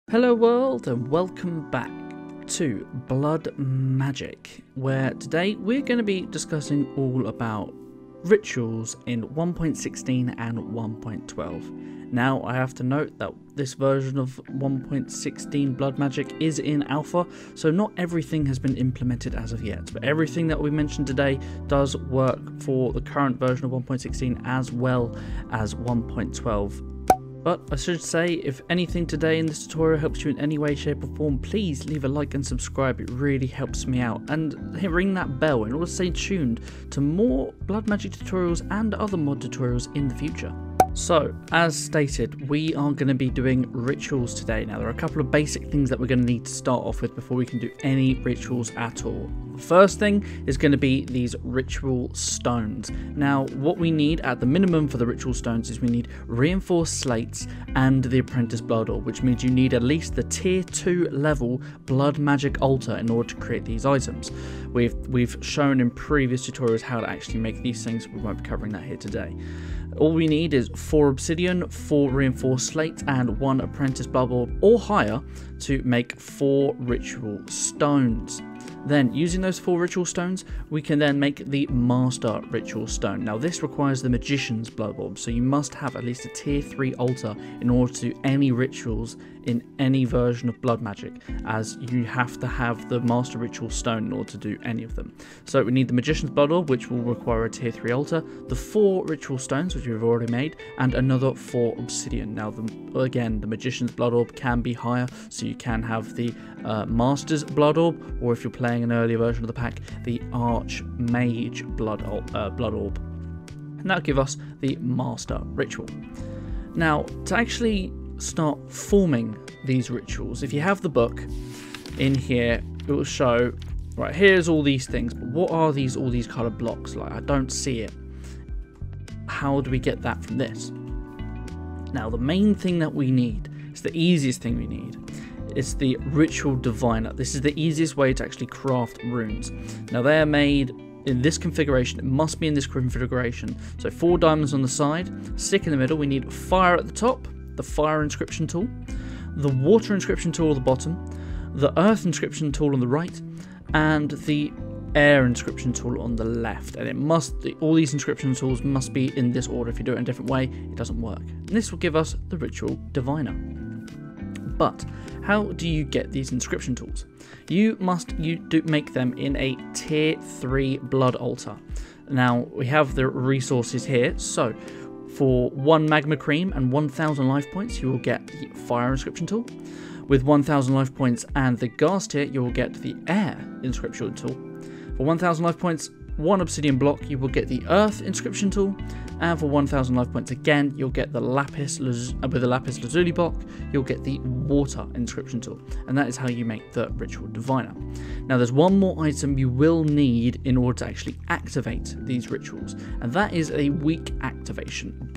Hello world and welcome back to Blood Magic, where today we're going to be discussing all about rituals in 1.16 and 1.12. Now I have to note that this version of 1.16 Blood Magic is in alpha, so not everything has been implemented as of yet, but everything that we mentioned today does work for the current version of 1.16 as well as 1.12. But I should say, if anything today in this tutorial helps you in any way, shape or form, please leave a like and subscribe, it really helps me out. And ring that bell in order to stay tuned to more Blood Magic tutorials and other mod tutorials in the future. So, as stated, we are going to be doing rituals today. Now, there are a couple of basic things that we're going to need to start off with before we can do any rituals at all. The first thing is going to be these ritual stones. Now, what we need at the minimum for the ritual stones is we need reinforced slates and the apprentice blood orb, which means you need at least the tier 2 level blood magic altar in order to create these items. We've shown in previous tutorials how to actually make these things. We won't be covering that here today. All we need is 4 obsidian, 4 reinforced slate, and 1 apprentice blood orb or higher to make 4 ritual stones. Then, using those 4 ritual stones, we can then make the master ritual stone. Now, this requires the magician's blood orb, so you must have at least a tier 3 altar in order to do any rituals in any version of blood magic, as you have to have the master ritual stone in order to do any of them. So we need the magician's blood orb, which will require a tier 3 altar, the 4 ritual stones, which we've already made, and another 4 obsidian. Now, again, the magician's blood orb can be higher, so you can have the master's blood orb, or if you're playing an earlier version of the pack, the archmage blood orb. And that'll give us the master ritual. Now, to actually start forming these rituals, if you have the book in here, it will show, right, here's all these things, but what are all these kind of blocks like? I don't see it. How do we get that from this? Now, the main thing that we need, is the easiest thing we need, is the ritual diviner. This is the easiest way to actually craft runes. Now, they are made in this configuration. It must be in this configuration. So 4 diamonds on the side, stick in the middle. We need fire at the top, the fire inscription tool, the water inscription tool at the bottom, the earth inscription tool on the right, and the air inscription tool on the left. And it must, all these inscription tools must be in this order. If you do it in a different way, it doesn't work. And this will give us the ritual diviner. But how do you get these inscription tools? You do make them in a tier 3 blood altar. Now, we have the resources here. So, for 1 magma cream and 1,000 life points, you will get the fire inscription tool. With 1,000 life points and the ghast tier, you will get the air inscription tool. For 1,000 life points, 1 obsidian block, you will get the earth inscription tool. And for 1,000 life points again, you'll get the lapis with the lapis lazuli block, you'll get the water inscription tool. And that is how you make the ritual diviner. Now, there's one more item you will need in order to actually activate these rituals, and that is a weak activation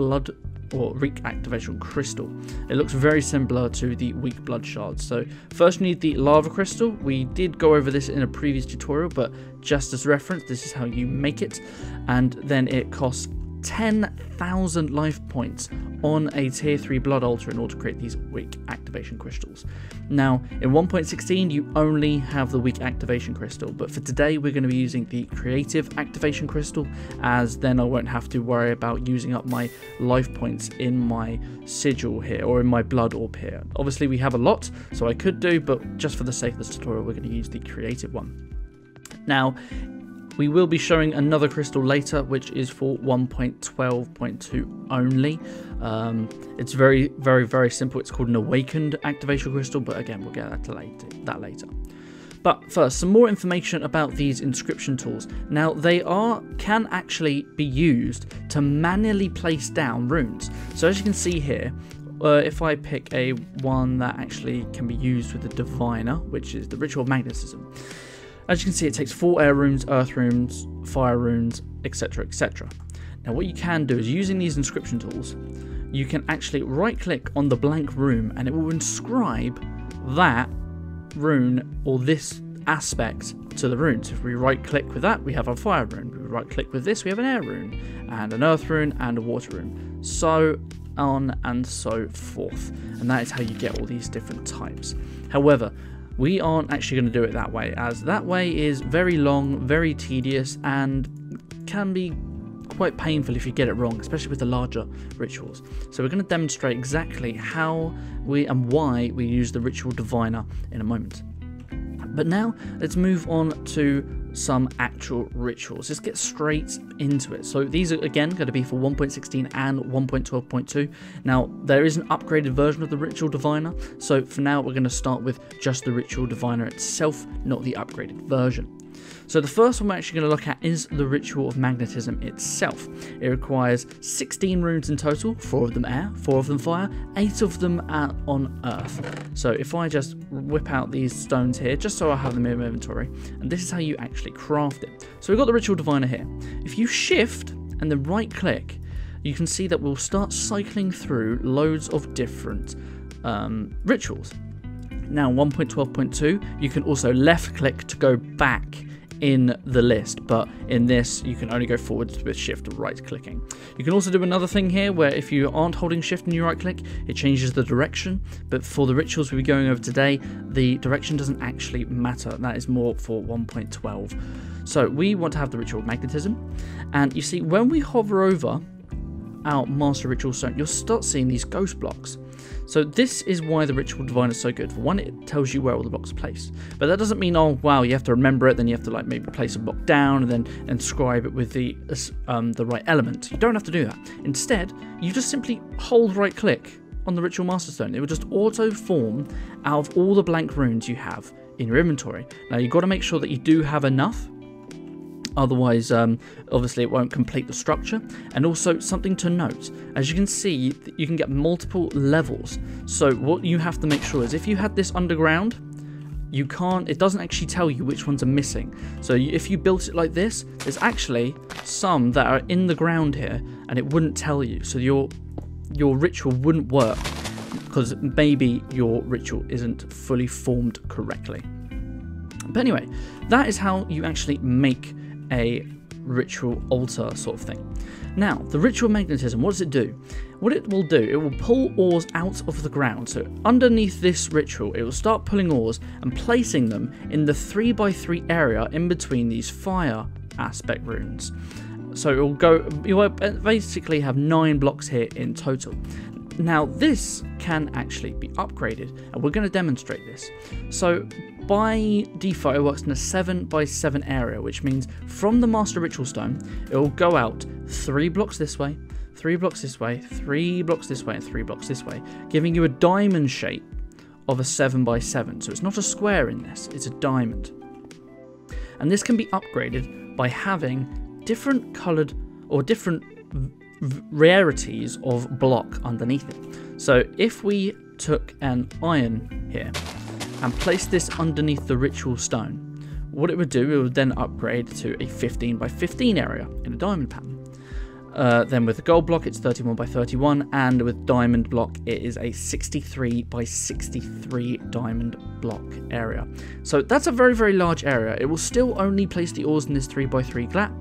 weak activation crystal. It looks very similar to the weak blood shards. So first you need the lava crystal. We did go over this in a previous tutorial, but just as reference, this is how you make it. And then it costs 10,000 life points on a tier 3 blood altar in order to create these weak activation crystals. Now, in 1.16 you only have the weak activation crystal, but for today we're going to be using the creative activation crystal, as then I won't have to worry about using up my life points in my sigil here, or in my blood orb here. Obviously we have a lot, so I could do, but just for the sake of this tutorial we're going to use the creative one. Now, we will be showing another crystal later, which is for 1.12.2 only. It's very, very, very simple. It's called an awakened activation crystal, but again, we'll get that later. But first, some more information about these inscription tools. Now, they can actually be used to manually place down runes. So as you can see here, if I pick a one that actually can be used with the diviner, which is the ritual of magnetism, as you can see, it takes 4 air runes, earth runes, fire runes, etc, etc. Now, what you can do is, using these inscription tools, you can actually right-click on the blank rune, and it will inscribe that rune or this aspect to the rune. So if we right-click with that, we have a fire rune. We right-click with this, we have an air rune, and an earth rune, and a water rune. So on and so forth. And that is how you get all these different types. However, we aren't actually going to do it that way, as that way is very long, very tedious, and can be quite painful if you get it wrong, especially with the larger rituals. So we're going to demonstrate exactly how we and why we use the ritual diviner in a moment. But now let's move on to some actual rituals. Let's get straight into it. So these are again going to be for 1.16 and 1.12.2. Now there is an upgraded version of the ritual diviner, so for now we're going to start with just the ritual diviner itself, not the upgraded version. So the first one we're actually going to look at is the Ritual of Magnetism itself. It requires 16 runes in total, 4 of them air, 4 of them fire, 8 of them are on earth. So if I just whip out these stones here, just so I have them in my inventory, and this is how you actually craft it. So we've got the Ritual Diviner here. If you shift and then right click, you can see that we'll start cycling through loads of different rituals. Now 1.12.2, you can also left click to go back in the list, but in this you can only go forwards with shift or right clicking. You can also do another thing here where if you aren't holding shift and you right click, it changes the direction, but for the rituals we'll be going over today, the direction doesn't actually matter. That is more for 1.12. So we want to have the Ritual of Magnetism, and you see when we hover over our Master Ritual Stone, you'll start seeing these ghost blocks. So this is why the Ritual Diviner is so good. For one, it tells you where all the blocks are placed. But that doesn't mean, oh wow, you have to remember it, then you have to like maybe place a block down and then inscribe it with the right element. You don't have to do that. Instead, you just simply hold right click on the Ritual Master Stone. It will just auto form out of all the blank runes you have in your inventory. Now you've got to make sure that you do have enough. Otherwise, obviously it won't complete the structure. And also something to note, as you can see, you can get multiple levels. So what you have to make sure is if you had this underground, it doesn't actually tell you which ones are missing. So if you built it like this, there's actually some that are in the ground here and it wouldn't tell you. So your ritual wouldn't work because maybe your ritual isn't fully formed correctly. But anyway, that is how you actually make a ritual altar sort of thing. Now, the Ritual Magnetism, what does it do? What it will do, it will pull ores out of the ground. So underneath this ritual, it will start pulling ores and placing them in the 3x3 area in between these fire aspect runes. So it will go, you will basically have 9 blocks here in total. Now this can actually be upgraded, and we're going to demonstrate this. So by default it works in a 7x7 area, which means from the Master Ritual Stone it will go out 3 blocks this way, 3 blocks this way, 3 blocks this way, and 3 blocks this way, giving you a diamond shape of a 7x7. So it's not a square in this, it's a diamond. And this can be upgraded by having different coloured or different rarities of block underneath it. So if we took an iron here and placed this underneath the Ritual Stone, what it would do, it would then upgrade to a 15x15 area in a diamond pattern. Then with the gold block it's 31x31, and with diamond block it is a 63x63 diamond block area. So that's a very, very large area. It will still only place the ores in this 3x3 glap,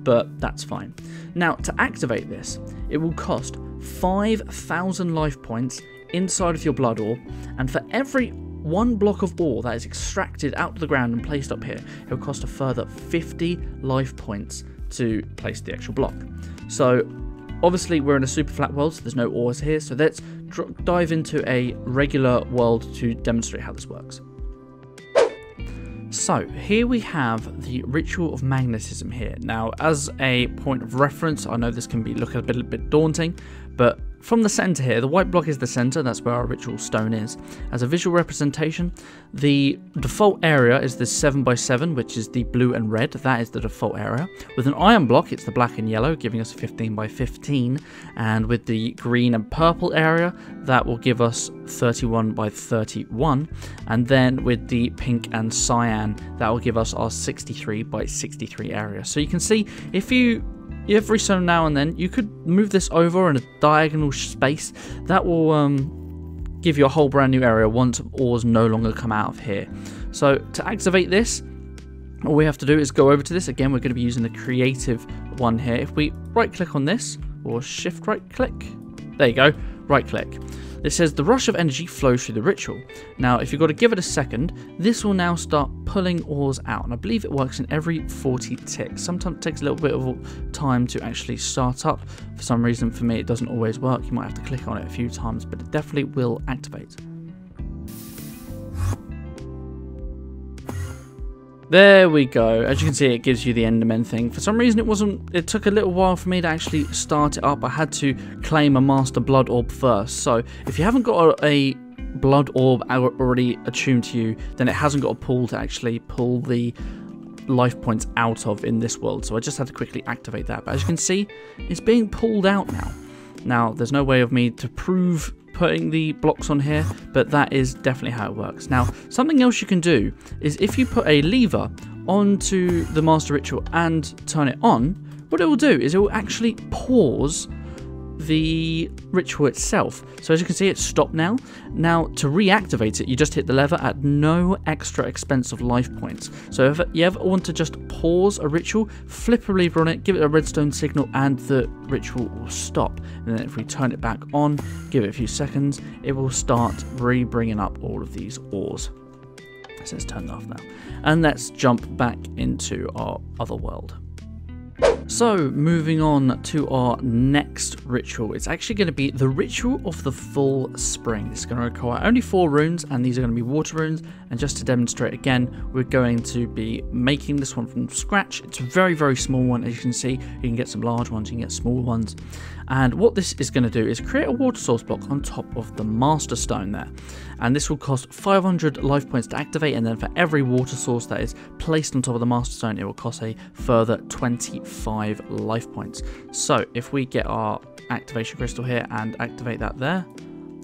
but that's fine. Now to activate this, it will cost 5,000 life points inside of your blood ore, and for every 1 block of ore that is extracted out of the ground and placed up here, it will cost a further 50 life points to place the actual block. So obviously we're in a super flat world, so there's no ores here, so let's dive into a regular world to demonstrate how this works. So here we have the Ritual of Magnetism here. Now as a point of reference, I know this can be look a bit daunting, but from the center here, the white block is the center, that's where our ritual stone is. As a visual representation, the default area is this 7x7, which is the blue and red, that is the default area. With an iron block, it's the black and yellow, giving us 15x15, and with the green and purple area, that will give us 31x31, and then with the pink and cyan, that will give us our 63x63 area. So you can see, if you every so now and then you could move this over in a diagonal space, that will give you a whole brand new area once ores no longer come out of here. So to activate this, all we have to do is go over to this. Again, we're going to be using the creative one here. If we right click on this, or shift right click, There you go, right click. It says the rush of energy flows through the ritual. Now, if you've got to give it a second, this will now start pulling ores out, and I believe it works in every 40 ticks. Sometimes it takes a little bit of time to actually start up. For some reason, for me, it doesn't always work. You might have to click on it a few times, but it definitely will activate. There we go. As you can see, it gives you the Enderman thing. For some reason, it took a little while for me to actually start it up. I had to claim a Master Blood Orb first. So if you haven't got a Blood Orb already attuned to you, then it hasn't got a pool to actually pull the life points out of in this world. So I just had to quickly activate that. But as you can see, it's being pulled out now. Now, there's no way of me to prove putting the blocks on here, but that is definitely how it works. Now, something else you can do is if you put a lever onto the Master Ritual and turn it on, what it will do is it will actually pause the ritual itself. So as you can see, it's stopped now. Now, to reactivate it, you just hit the lever at no extra expense of life points. So if you ever want to just pause a ritual, flip a lever on it, give it a redstone signal, and the ritual will stop. And then if we turn it back on, give it a few seconds, it will start bringing up all of these ores. So it's turned off now. And let's jump back into our other world. So, moving on to our next ritual, it's actually going to be the Ritual of the Full Spring. It's going to require only 4 runes, and these are going to be water runes. And just to demonstrate again, we're going to be making this one from scratch. It's a very, very small one, as you can see. You can get some large ones, you can get small ones. And what this is going to do is create a water source block on top of the Master Stone there. And this will cost 500 life points to activate, and then for every water source that is placed on top of the Master Stone, it will cost a further 25 life points. So if we get our activation crystal here and activate that there,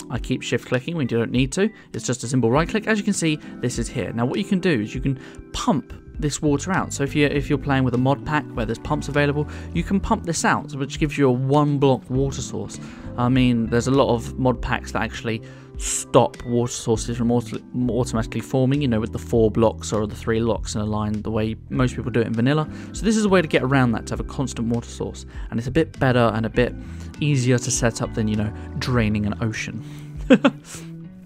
I keep shift clicking when you don't need to. It's just a simple right click. As you can see, this is here. Now what you can do is you can pump this water out. So if you're playing with a mod pack where there's pumps available, you can pump this out, which gives you a 1-block water source. I mean, there's a lot of mod packs that actually stop water sources from automatically forming, you know, with the 4 blocks or the 3 blocks in a line, the way most people do it in vanilla. So this is a way to get around that, to have a constant water source, and it's a bit better and a bit easier to set up than, you know, draining an ocean.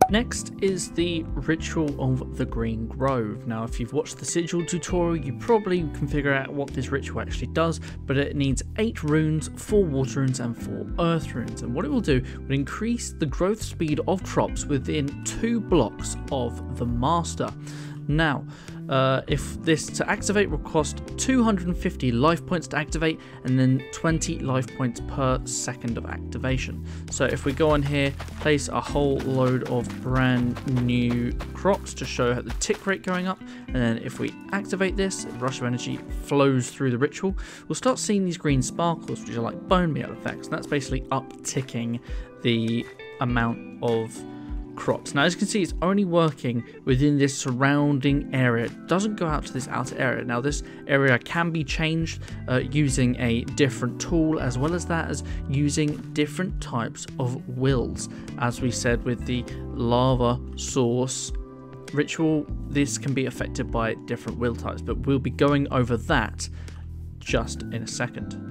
Next is the Ritual of the Green Grove. Now, if you've watched the sigil tutorial, you probably can figure out what this ritual actually does, but it needs 8 runes, 4 water runes, and 4 earth runes. And what it will do will increase the growth speed of crops within 2 blocks of the Master. Now, if this to activate will cost 250 life points to activate, and then 20 life points per second of activation. So if we go on here, place a whole load of brand new crops to show the tick rate going up, and then if we activate this, the rush of energy flows through the ritual, we'll start seeing these green sparkles, which are like bone meal effects, and that's basically up-ticking the amount of crops. Now, as you can see, it's only working within this surrounding area. It doesn't go out to this outer area. Now, this area can be changed using a different tool, as well as that as using different types of wills. As we said with the lava source ritual, this can be affected by different will types, but we'll be going over that just in a second.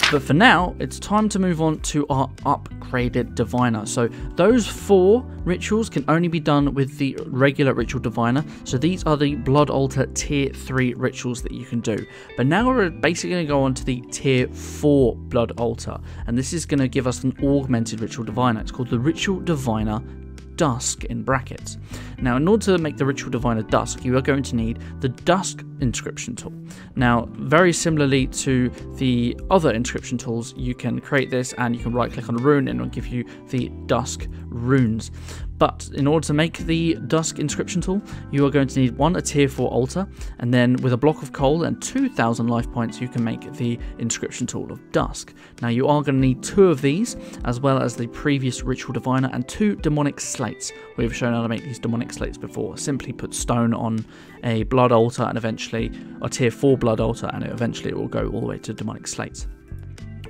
But for now, it's time to move on to our upgraded diviner. So those 4 rituals can only be done with the regular ritual diviner. So these are the blood altar tier 3 rituals that you can do. But now we're basically going to go on to the tier 4 blood altar. And this is going to give us an augmented ritual diviner. It's called the Ritual Diviner Dusk in brackets. Now, in order to make the Ritual Diviner Dusk, you are going to need the Dusk inscription tool. Now, very similarly to the other inscription tools, you can create this and you can right click on a rune and it'll give you the Dusk runes. But in order to make the Dusk inscription tool, you are going to need a tier 4 altar, and then with a block of coal and 2,000 life points, you can make the inscription tool of Dusk. Now, you are going to need 2 of these, as well as the previous Ritual Diviner and 2 demonic slates. We've shown how to make these demonic slates before. Simply put stone on a blood altar and eventually a tier 4 blood altar, and eventually it will go all the way to demonic slates.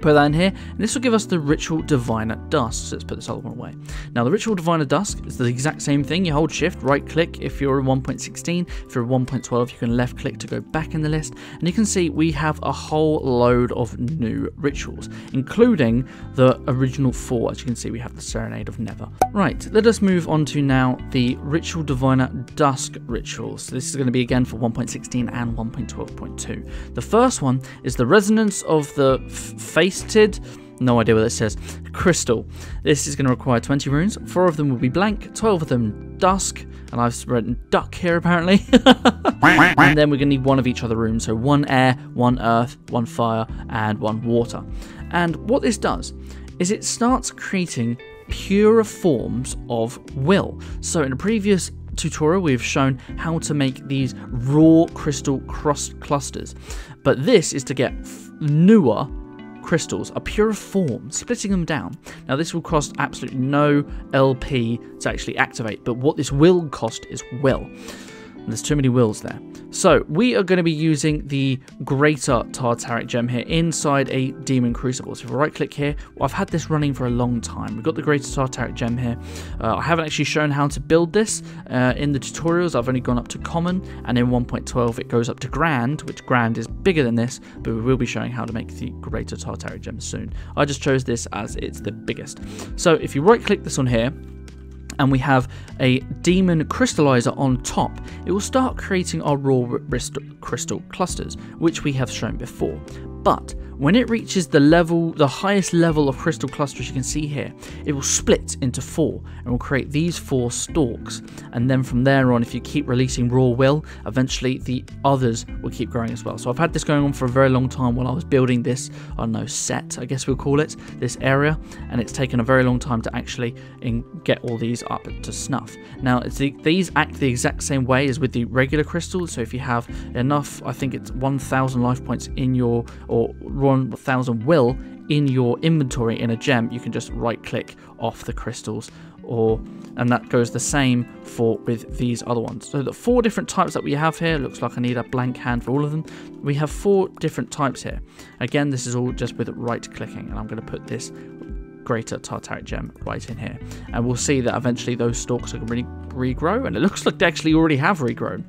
Put that in here, and this will give us the Ritual Diviner Dusk. So let's put this other one away. Now, the Ritual Diviner Dusk is the exact same thing. You hold shift, right click if you're in 1.16. If you're in 1.12, you can left click to go back in the list. And you can see we have a whole load of new rituals, including the original 4. As you can see, we have the Serenade of Never. Right, let us move on to now the Ritual Diviner Dusk rituals. So this is going to be again for 1.16 and 1.12.2. The first one is the Resonance of the Fated, no idea what this says, Crystal. This is going to require 20 runes. 4 of them will be blank, 12 of them Dusk, and I've written Duck here apparently. And then we're going to need 1 of each other runes, so 1 air, 1 earth, 1 fire, and 1 water. And what this does is it starts creating purer forms of will. So in a previous tutorial we've shown how to make these raw crystal clusters, but this is to get newer crystals, a purer form, splitting them down. Now this will cost absolutely no LP to actually activate, but what this will cost is will. And there's too many wills there. So we are going to be using the Greater Tartaric Gem here inside a Demon Crucible. So if we right click here, well, I've had this running for a long time. We've got the Greater Tartaric Gem here. I haven't actually shown how to build this in the tutorials. I've only gone up to Common, and in 1.12 it goes up to Grand, which Grand is bigger than this, but we will be showing how to make the Greater Tartaric Gem soon. I just chose this as it's the biggest. So if you right click this on here, and we have a demon crystallizer on top, it will start creating our raw crystal clusters, which we have shown before. But when it reaches the highest level of crystal clusters you can see here, it will split into 4 and will create these 4 stalks. And then from there on, if you keep releasing raw will, eventually the others will keep growing as well. So I've had this going on for a very long time while I was building this, I don't know, set, I guess we'll call it, this area. And it's taken a very long time to actually get all these up to snuff. Now, these act the exact same way as with the regular crystals. So if you have enough, I think it's 1,000 life points in your, or 1,000 will in your inventory in a gem, you can just right click off the crystals, and that goes the same with these other ones. So the 4 different types that we have here, looks like I need a blank hand for all of them. We have 4 different types here. Again, this is all just with right clicking, and I'm going to put this Greater Tartaric Gem right in here, and we'll see that eventually those stalks are going to regrow, and it looks like they actually already have regrown.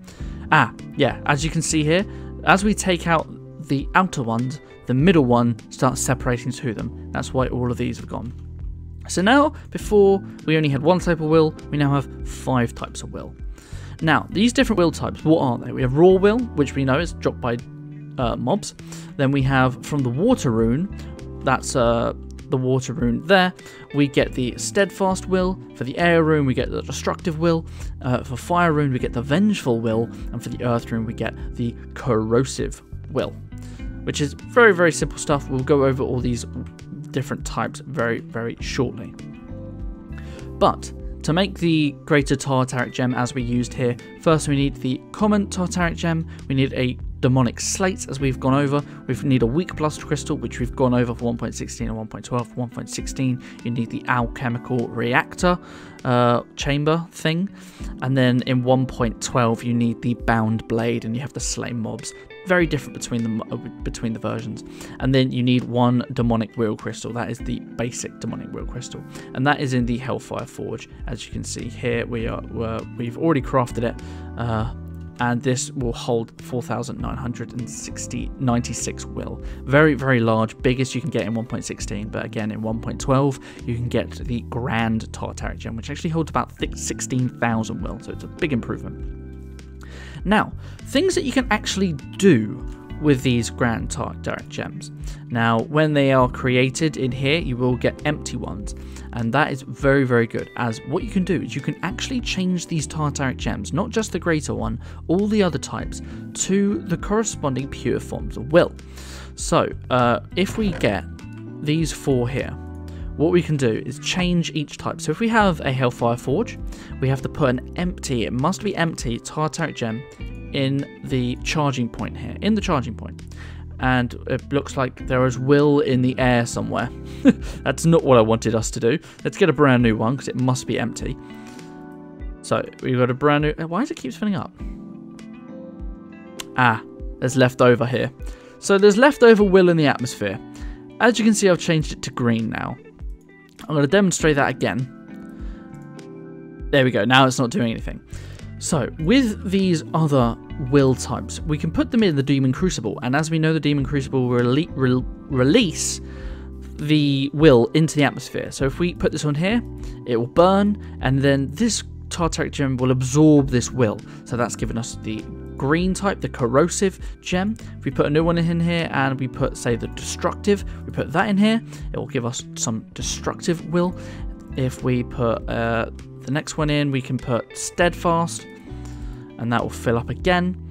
Yeah, as you can see here, as we take out the outer ones, the middle one starts separating to them. That's why all of these have gone. So now, before we only had 1 type of will, we now have 5 types of will. Now, these different will types, what are they? We have raw will, which we know is dropped by mobs. Then we have from the water rune, that's the water rune there, we get the steadfast will. For the air rune, we get the destructive will. For fire rune, we get the vengeful will. And for the earth rune, we get the corrosive will, which is very, very simple stuff. We'll go over all these different types very, very shortly. But to make the Greater Tartaric Gem as we used here, first we need the Common Tartaric Gem, we need a Demonic Slate as we've gone over, we need a Weak Plus Crystal, which we've gone over for 1.16 and 1.12. For 1.16 you need the Alchemical Reactor chamber thing, and then in 1.12 you need the Bound Blade, and you have to slay mobs. Very different between the versions. And then you need 1 Demonic Wheel Crystal. That is the basic Demonic Wheel Crystal, and that is in the Hellfire Forge. As you can see here, we've already crafted it, and this will hold 4,996 will. Very, very large, biggest you can get in 1.16, but again in 1.12 you can get the Grand Tartaric Gem, which actually holds about 16,000 will, so it's a big improvement. Now, things that you can actually do with these Grand Tartaric Gems. Now, when they are created in here, you will get empty ones, and that is very, very good, as what you can do is you can actually change these Tartaric Gems, not just the greater one, all the other types, to the corresponding pure forms of will. So, if we get these 4 here, what we can do is change each type. So if we have a Hellfire Forge, we have to put an empty, it must be empty, Tartaric Gem in the charging point here, in the charging point. And it looks like there is will in the air somewhere. That's not what I wanted us to do. Let's get a brand new one, because it must be empty. So we've got a brand new, why does it keep filling up? There's leftover here. So there's leftover will in the atmosphere. as you can see, I've changed it to green now. I'm going to demonstrate that again. There we go, now it's not doing anything. So, with these other will types, we can put them in the Demon Crucible, and as we know, the Demon Crucible will release the will into the atmosphere. So if we put this on here, it will burn, and then this Tartaric gem will absorb this will. So that's given us the green type, the corrosive gem. If we put a new one in here and we put, say, the destructive, we put that in here, it will give us some destructive will. If we put the next one in, we can put steadfast, and that will fill up again.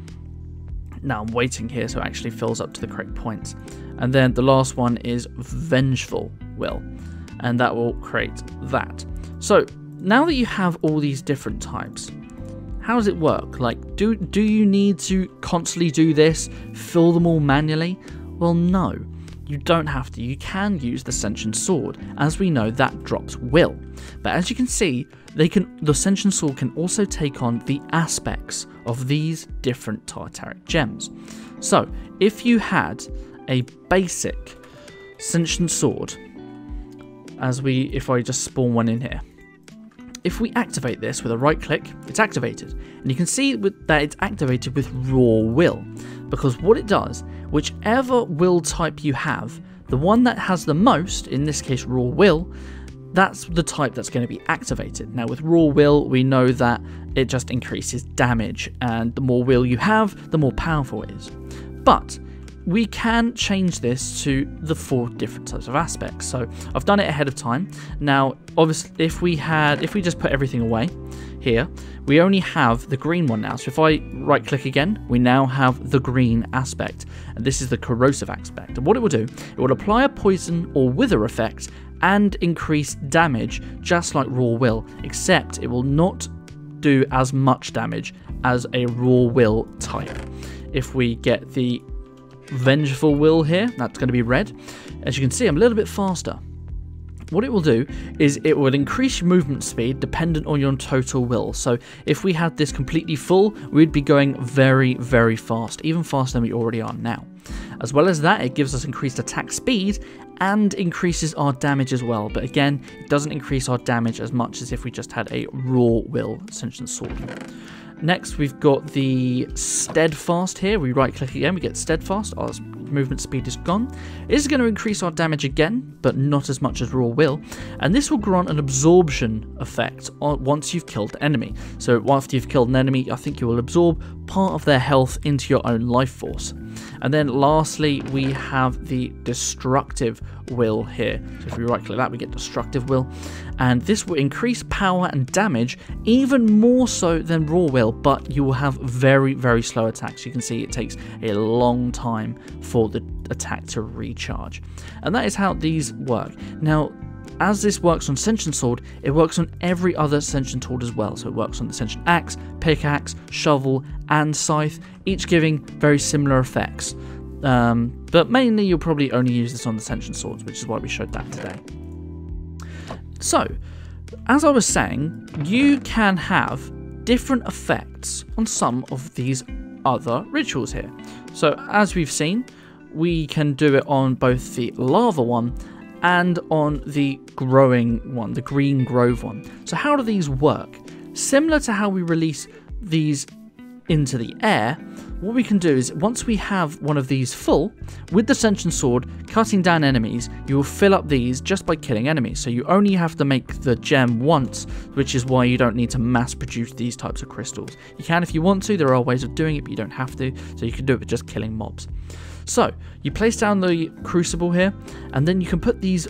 Now I'm waiting here so it actually fills up to the correct points. And then the last one is vengeful will, and that will create that. So now that you have all these different types, how does it work? Like, do you need to constantly do this, fill them all manually? Well, no, you don't have to. You can use the Sentient Sword. As we know, that drops will. But as you can see, the Sentient Sword can also take on the aspects of these different Tartaric gems. So if you had a basic Sentient Sword, if I just spawn one in here, if we activate this with a right click, it's activated, and you can see that it's activated with raw will, because what it does, whichever will type you have, the one that has the most, in this case raw will, that's the type that's going to be activated. Now with raw will, we know that it just increases damage, and the more will you have, the more powerful it is. But we can change this to the 4 different types of aspects. So I've done it ahead of time. Now, obviously, if we just put everything away here, we only have the green one now. So if I right click again, we now have the green aspect, and this is the corrosive aspect. And what it will do, it will apply a poison or wither effect and increase damage, just like raw will, except it will not do as much damage as a raw will type. If we get the vengeful will here, that's going to be red. As you can see, I'm a little bit faster. What it will do is it will increase your movement speed dependent on your total will. So if we had this completely full, we'd be going very, very fast, even faster than we already are now. As well as that, it gives us increased attack speed and increases our damage as well. But again, it doesn't increase our damage as much as if we just had a raw will Sentient Sword. Next, we've got the steadfast here. We right click again, we get steadfast. Our movement speed is gone. It is going to increase our damage again, but not as much as raw will. And this will grant an absorption effect once you've killed an enemy. So after you've killed an enemy, I think you will absorb part of their health into your own life force. And then lastly, we have the destructive will here. So if we right click that, we get destructive will. And this will increase power and damage even more so than raw will, but you will have very, very slow attacks. You can see it takes a long time for the attack to recharge. And that is how these work. Now, as this works on Sentient Sword, it works on every other Sentient Sword as well. So it works on the Sentient Axe, Pickaxe, Shovel, and Scythe, each giving very similar effects. But mainly you'll probably only use this on the Sentient Swords, which is why we showed that today. So, as I was saying, you can have different effects on some of these other rituals here. So, as we've seen, we can do it on both the lava one and on the growing one, the green grove one. So how do these work? Similar to how we release these into the air, what we can do is once we have one of these full, with the Sentient Sword cutting down enemies, you will fill up these just by killing enemies. So you only have to make the gem once, which is why you don't need to mass produce these types of crystals. You can if you want to, there are ways of doing it, but you don't have to, so you can do it with just killing mobs. So you place down the crucible here, and then you can put these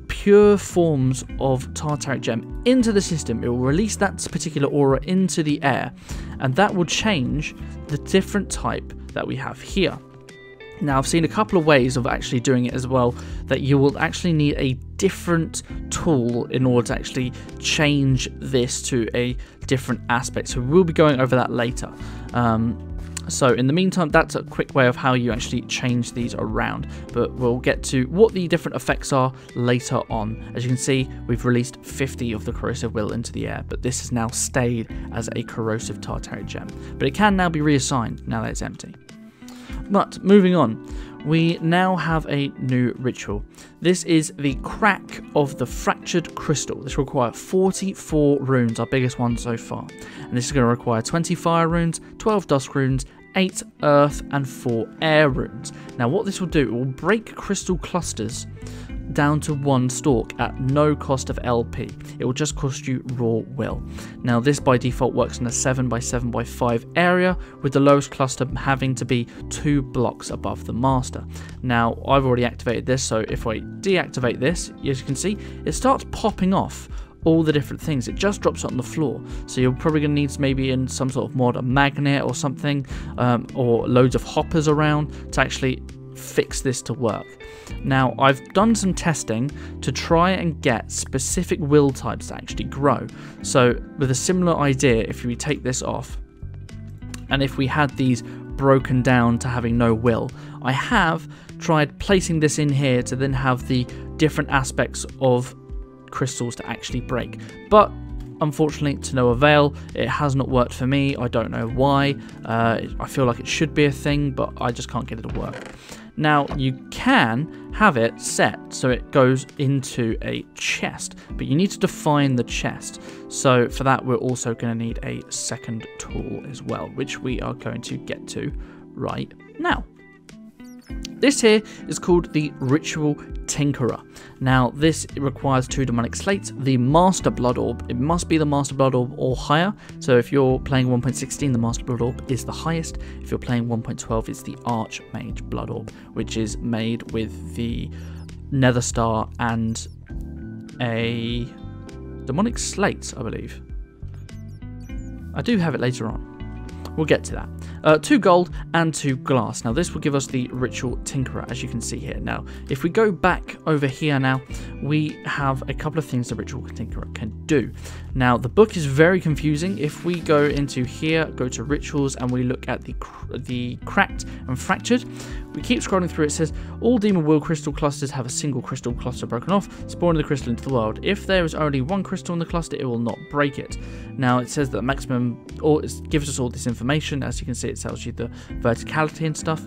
pure forms of Tartaric gem into the system. It will release that particular aura into the air, and that will change the different type that we have here. Now, I've seen a couple of ways of actually doing it as well, that you will actually need a different tool in order to actually change this to a different aspect. So we'll be going over that later. So in the meantime, that's a quick way of how you actually change these around, but we'll get to what the different effects are later on. As you can see, we've released 50 of the corrosive will into the air, but this has now stayed as a corrosive Tartaric gem, but it can now be reassigned now that it's empty. But moving on, we now have a new ritual. This is the Crack of the Fractured Crystal. This requires 44 runes, our biggest one so far. And this is going to require 20 fire runes, 12 dusk runes, 8 earth and 4 air runes. Now what this will do, it will break crystal clusters down to 1 stalk at no cost of LP. It will just cost you raw will. Now this by default works in a 7x7x5 area, with the lowest cluster having to be 2 blocks above the master. Now I've already activated this, so if I deactivate this, as you can see, it starts popping off all the different things. It just drops it on the floor, so you're probably going to need maybe in some sort of mod a magnet or something, or loads of hoppers around to actually fix this to work. Now I've done some testing to try and get specific will types to actually grow. So with a similar idea, if we take this off and if we had these broken down to having no will, I have tried placing this in here to then have the different aspects of crystals to actually break, but unfortunately to no avail. It has not worked for me. I don't know why. I feel like it should be a thing, but I just can't get it to work. Now you can have it set so it goes into a chest, but you need to define the chest. So for that we're also going to need a second tool as well, which we are going to get to right now. This here is called the Ritual Tinkerer. Now this requires 2 demonic slates, the Master Blood Orb. It must be the Master Blood Orb or higher. So if you're playing 1.16, the Master Blood Orb is the highest. If you're playing 1.12, it's the Archmage Blood Orb, which is made with the Nether Star and a demonic slate, I believe. I do have it later on. We'll get to that. 2 gold and 2 glass. Now this will give us the Ritual Tinkerer, as you can see here. Now if we go back over here now, we have a couple of things the Ritual Tinkerer can do. Now the book is very confusing. If we go into here, go to rituals, and we look at the cracked and fractured, we keep scrolling through. It says all demon will crystal clusters have a single crystal cluster broken off, spawning the crystal into the world. If there is only 1 crystal in the cluster, it will not break it. Now it says that maximum, or it gives us all this information. As you can see, it tells you the verticality and stuff.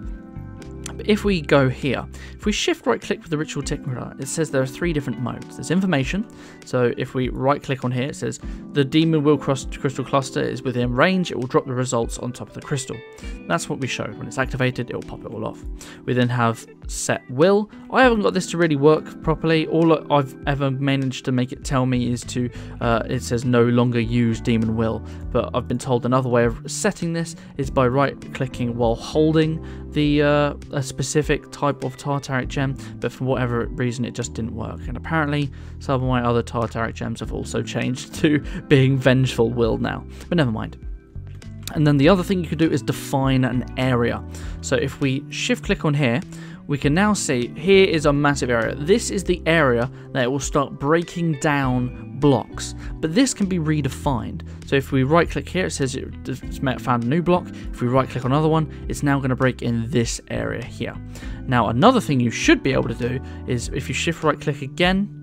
But if we go here, if we shift right click with the Ritual Tinkerer, it says there are 3 different modes. There's information. So if we right click on here, it says the demon will crystal cluster is within range. It will drop the results on top of the crystal. That's what we showed. When it's activated, it will pop it all off. We then have set will. I haven't got this to really work properly. All I've ever managed to make it tell me is to, it says no longer use demon will. But I've been told another way of setting this is by right clicking while holding the a specific type of Tartaric gem, but for whatever reason it just didn't work. And apparently some of my other Tartaric gems have also changed to being vengeful will now, but never mind. And then the other thing you could do is define an area. So if we shift click on here, we can now see here is a massive area. This is the area that it will start breaking down blocks, but this can be redefined. So if we right click here, it says it's found a new block. If we right click on another one, it's now going to break in this area here. Now another thing you should be able to do is if you shift right click again,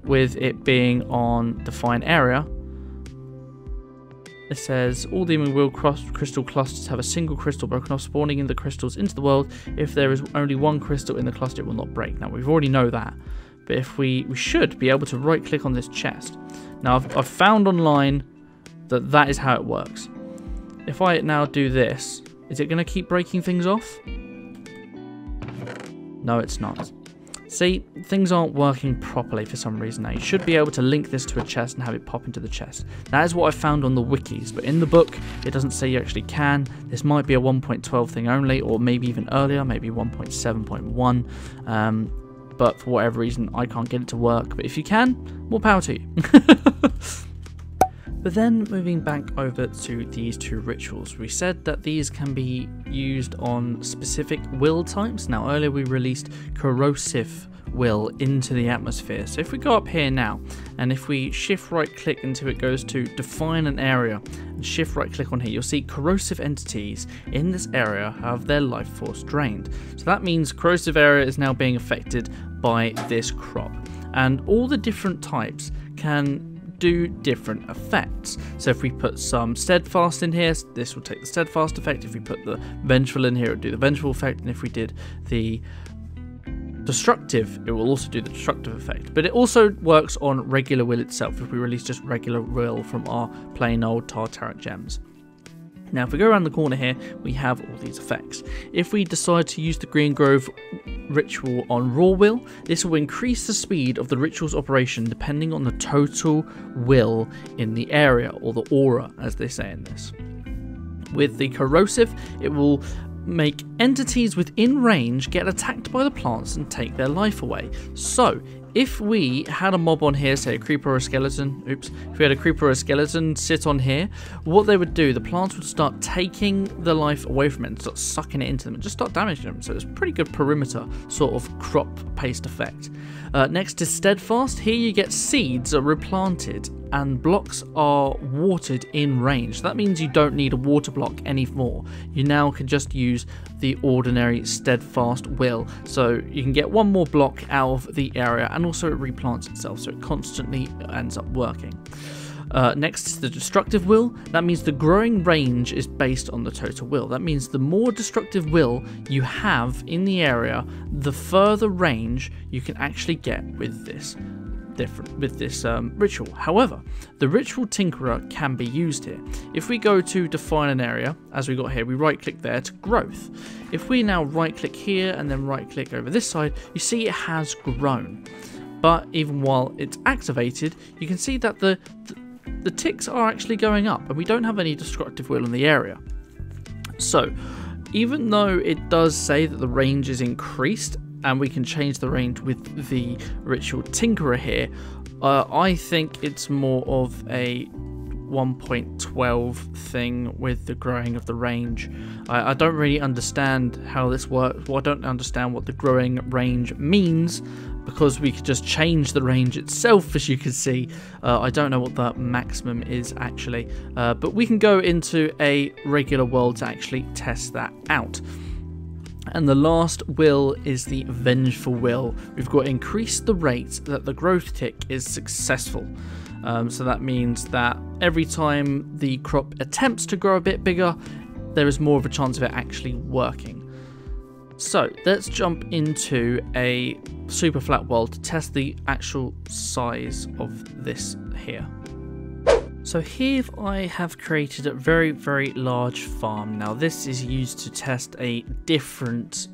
with it being on define area, it says all demon will crystal clusters have a single crystal broken off, spawning in the crystals into the world. If there is only 1 crystal in the cluster, it will not break. Now we've already know that, but if we should be able to right click on this chest. Now I've found online that is how it works. If I now do this, is it going to keep breaking things off? No, it's not. See, things aren't working properly for some reason. Now you should be able to link this to a chest and have it pop into the chest. That is what I found on the wikis, but in the book it doesn't say you actually can. This might be a 1.12 thing only, or maybe even earlier, maybe 1.7.1. But for whatever reason I can't get it to work. But if you can, more power to you. But then moving back over to these 2 rituals, we said that these can be used on specific will types. Now earlier we released corrosive will into the atmosphere. So if we go up here now, and if we shift right click until it goes to define an area, and shift right click on here, you'll see corrosive entities in this area have their life force drained. So that means corrosive area is now being affected by this crop. And all the different types can do different effects. So if we put some steadfast in here, this will take the steadfast effect. If we put the vengeful in here, it would do the vengeful effect. And if we did the destructive, it will also do the destructive effect. But it also works on regular will itself if we release just regular will from our plain old Tartaric gems. Now if we go around the corner here, we have all these effects. If we decide to use the Green Grove ritual on raw will, this will increase the speed of the ritual's operation depending on the total will in the area, or the aura as they say in this. With the corrosive, it will make entities within range get attacked by the plants and take their life away. So if we had a mob on here, say a creeper or a skeleton, if we had a creeper or a skeleton sit on here, what they would do, the plants would start taking the life away from it and start sucking it into them and just start damaging them. So it's a pretty good perimeter sort of crop paste effect. Next is steadfast. Here you get seeds are replanted and blocks are watered in range. That means you don't need a water block anymore. You now can just use the ordinary steadfast will. So you can get one more block out of the area, and also it replants itself, so it constantly ends up working. Next is the destructive will. That means the growing range is based on the total will. That means the more destructive will you have in the area, the further range you can actually get with this ritual. However, the ritual tinkerer can be used here. If we go to define an area, as we got here, we right click there to growth. If we now right click here and then right click over this side, you see it has grown. But even while it's activated, you can see that the ticks are actually going up, and we don't have any destructive will in the area. So even though it does say that the range is increased and we can change the range with the ritual tinkerer here, I think it's more of a 1.12 thing with the growing of the range. I don't really understand how this works. Well, I don't understand what the growing range means, because we could just change the range itself, as you can see. I don't know what the maximum is actually, but we can go into a regular world to actually test that out. And the last will is the vengeful will. We've got to increase the rate that the growth tick is successful. So that means that every time the crop attempts to grow a bit bigger, there is more of a chance of it actually working. So let's jump into a super flat world to test the actual size of this here. So here I have created a very, very large farm. Now this is used to test a different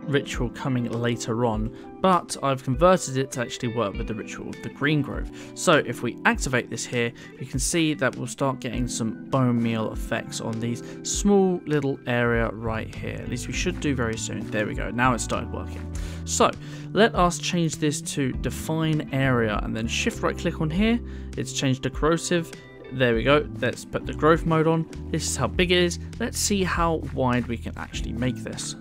ritual coming later on, but I've converted it to actually work with the ritual of the Green Grove. So if we activate this here, you can see that we'll start getting some bone meal effects on these small little area right here. At least we should do very soon. There we go, now it started working. So let us change this to define area, and then shift right click on here. It's changed to corrosive. There we go, let's put the growth mode on. This is how big it is. Let's see how wide we can actually make this.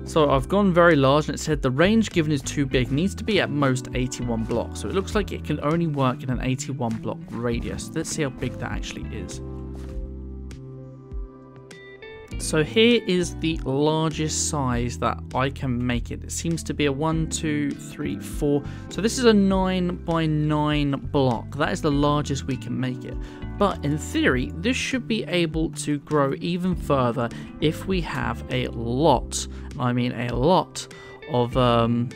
So I've gone very large, and it said the range given is too big, needs to be at most 81 blocks. So it looks like it can only work in an 81 block radius. Let's see how big that actually is. So here is the largest size that I can make it. It seems to be a 1, 2, 3, 4. So this is a 9 by 9 block. That is the largest we can make it. But in theory, this should be able to grow even further if we have a lot, I mean a lot, of the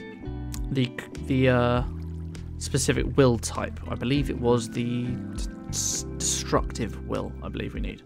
specific will type. I believe it was the destructive will, I believe we need.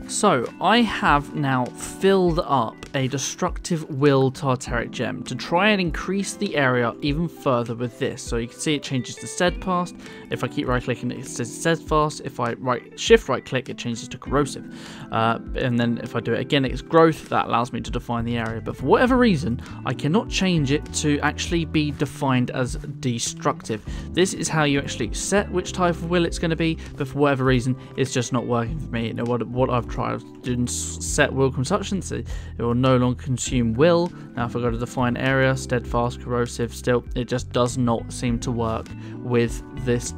So I have now filled up a destructive will Tartaric gem to try and increase the area even further with this. So you can see it changes to steadfast. If I keep right clicking, it says steadfast. If I shift right click, it changes to corrosive. And then if I do it again, it's growth. That allows me to define the area. But for whatever reason, I cannot change it to actually be defined as destructive. This is how you actually set which type of will it's going to be. But for whatever reason, it's just not working for me. You know what I've tried to set will consumption, so it will no longer consume will. Now if I go to define area, steadfast, corrosive, still it just does not seem to work with this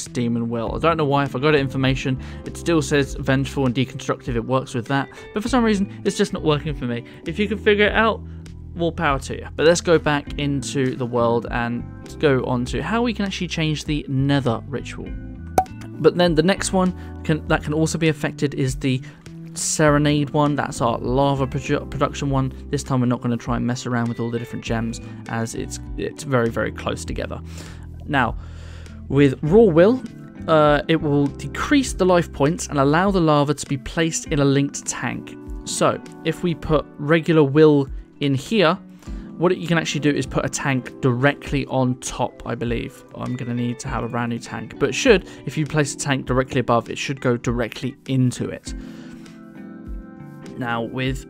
demon will. I don't know why. If I go to information, it still says vengeful and deconstructive. It works with that, but for some reason it's just not working for me. If you can figure it out, more power to you. But let's go back into the world and go on to how we can actually change the nether ritual. But then the next one that can also be affected is the serenade one. That's our lava production one. This time we're not going to try and mess around with all the different gems, as it's very, very close together. Now, with raw will, it will decrease the life points and allow the lava to be placed in a linked tank. So if we put regular will in here, what you can actually do is put a tank directly on top, I believe. I'm going to need to have a brand new tank. But if you place a tank directly above, it should go directly into it. Now, with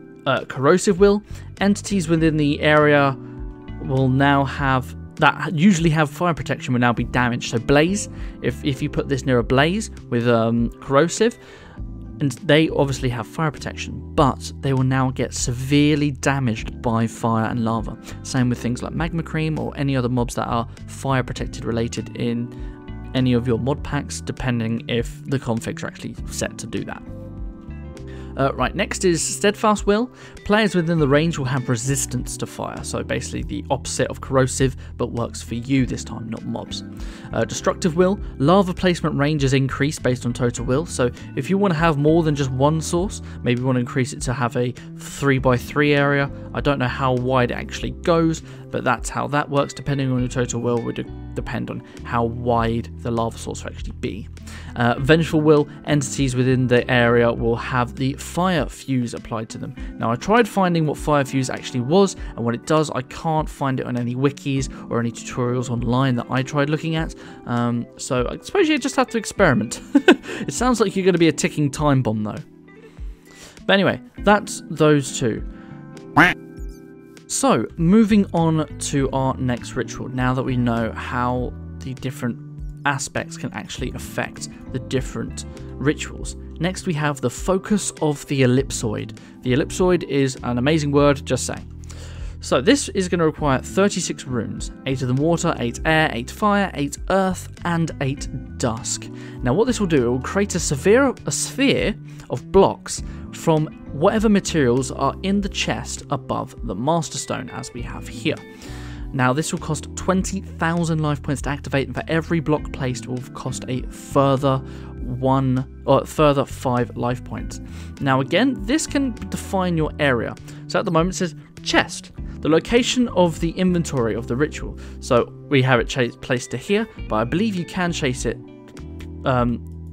corrosive will, entities within the area will now have, that usually have fire protection, will now be damaged. So blaze, if you put this near a blaze with corrosive, and they obviously have fire protection, but they will now get severely damaged by fire and lava. Same with things like magma cream or any other mobs that are fire protected related in any of your mod packs, depending if the configs are actually set to do that. Right, next is steadfast will. Players within the range will have resistance to fire, so basically the opposite of corrosive, but works for you this time, not mobs. Destructive will. Lava placement range is increased based on total will, so if you want to have more than just one source, maybe you want to increase it to have a 3x3 area. I don't know how wide it actually goes, but that's how that works. Depending on your total will would depend on how wide the lava source will actually be. Vengeful will, entities within the area will have the fire fuse applied to them. Now, I tried finding what fire fuse actually was and what it does. I can't find it on any wikis or any tutorials online that I tried looking at, so I suppose you just have to experiment. It sounds like you're going to be a ticking time bomb though. But anyway, that's those two. So, moving on to our next ritual, now that we know how the different aspects can actually affect the different rituals. Next we have the focus of the ellipsoid. The ellipsoid is an amazing word, just saying. So this is going to require 36 runes, 8 of them water, 8 air, 8 fire, 8 earth, and 8 dusk. Now what this will do, it will create a sphere of blocks from whatever materials are in the chest above the master stone, as we have here. Now this will cost 20,000 life points to activate, and for every block placed it will cost a further 5 life points. Now again, this can define your area. So at the moment it says chest, the location of the inventory of the ritual. So we have it placed to here, but I believe you can chase it.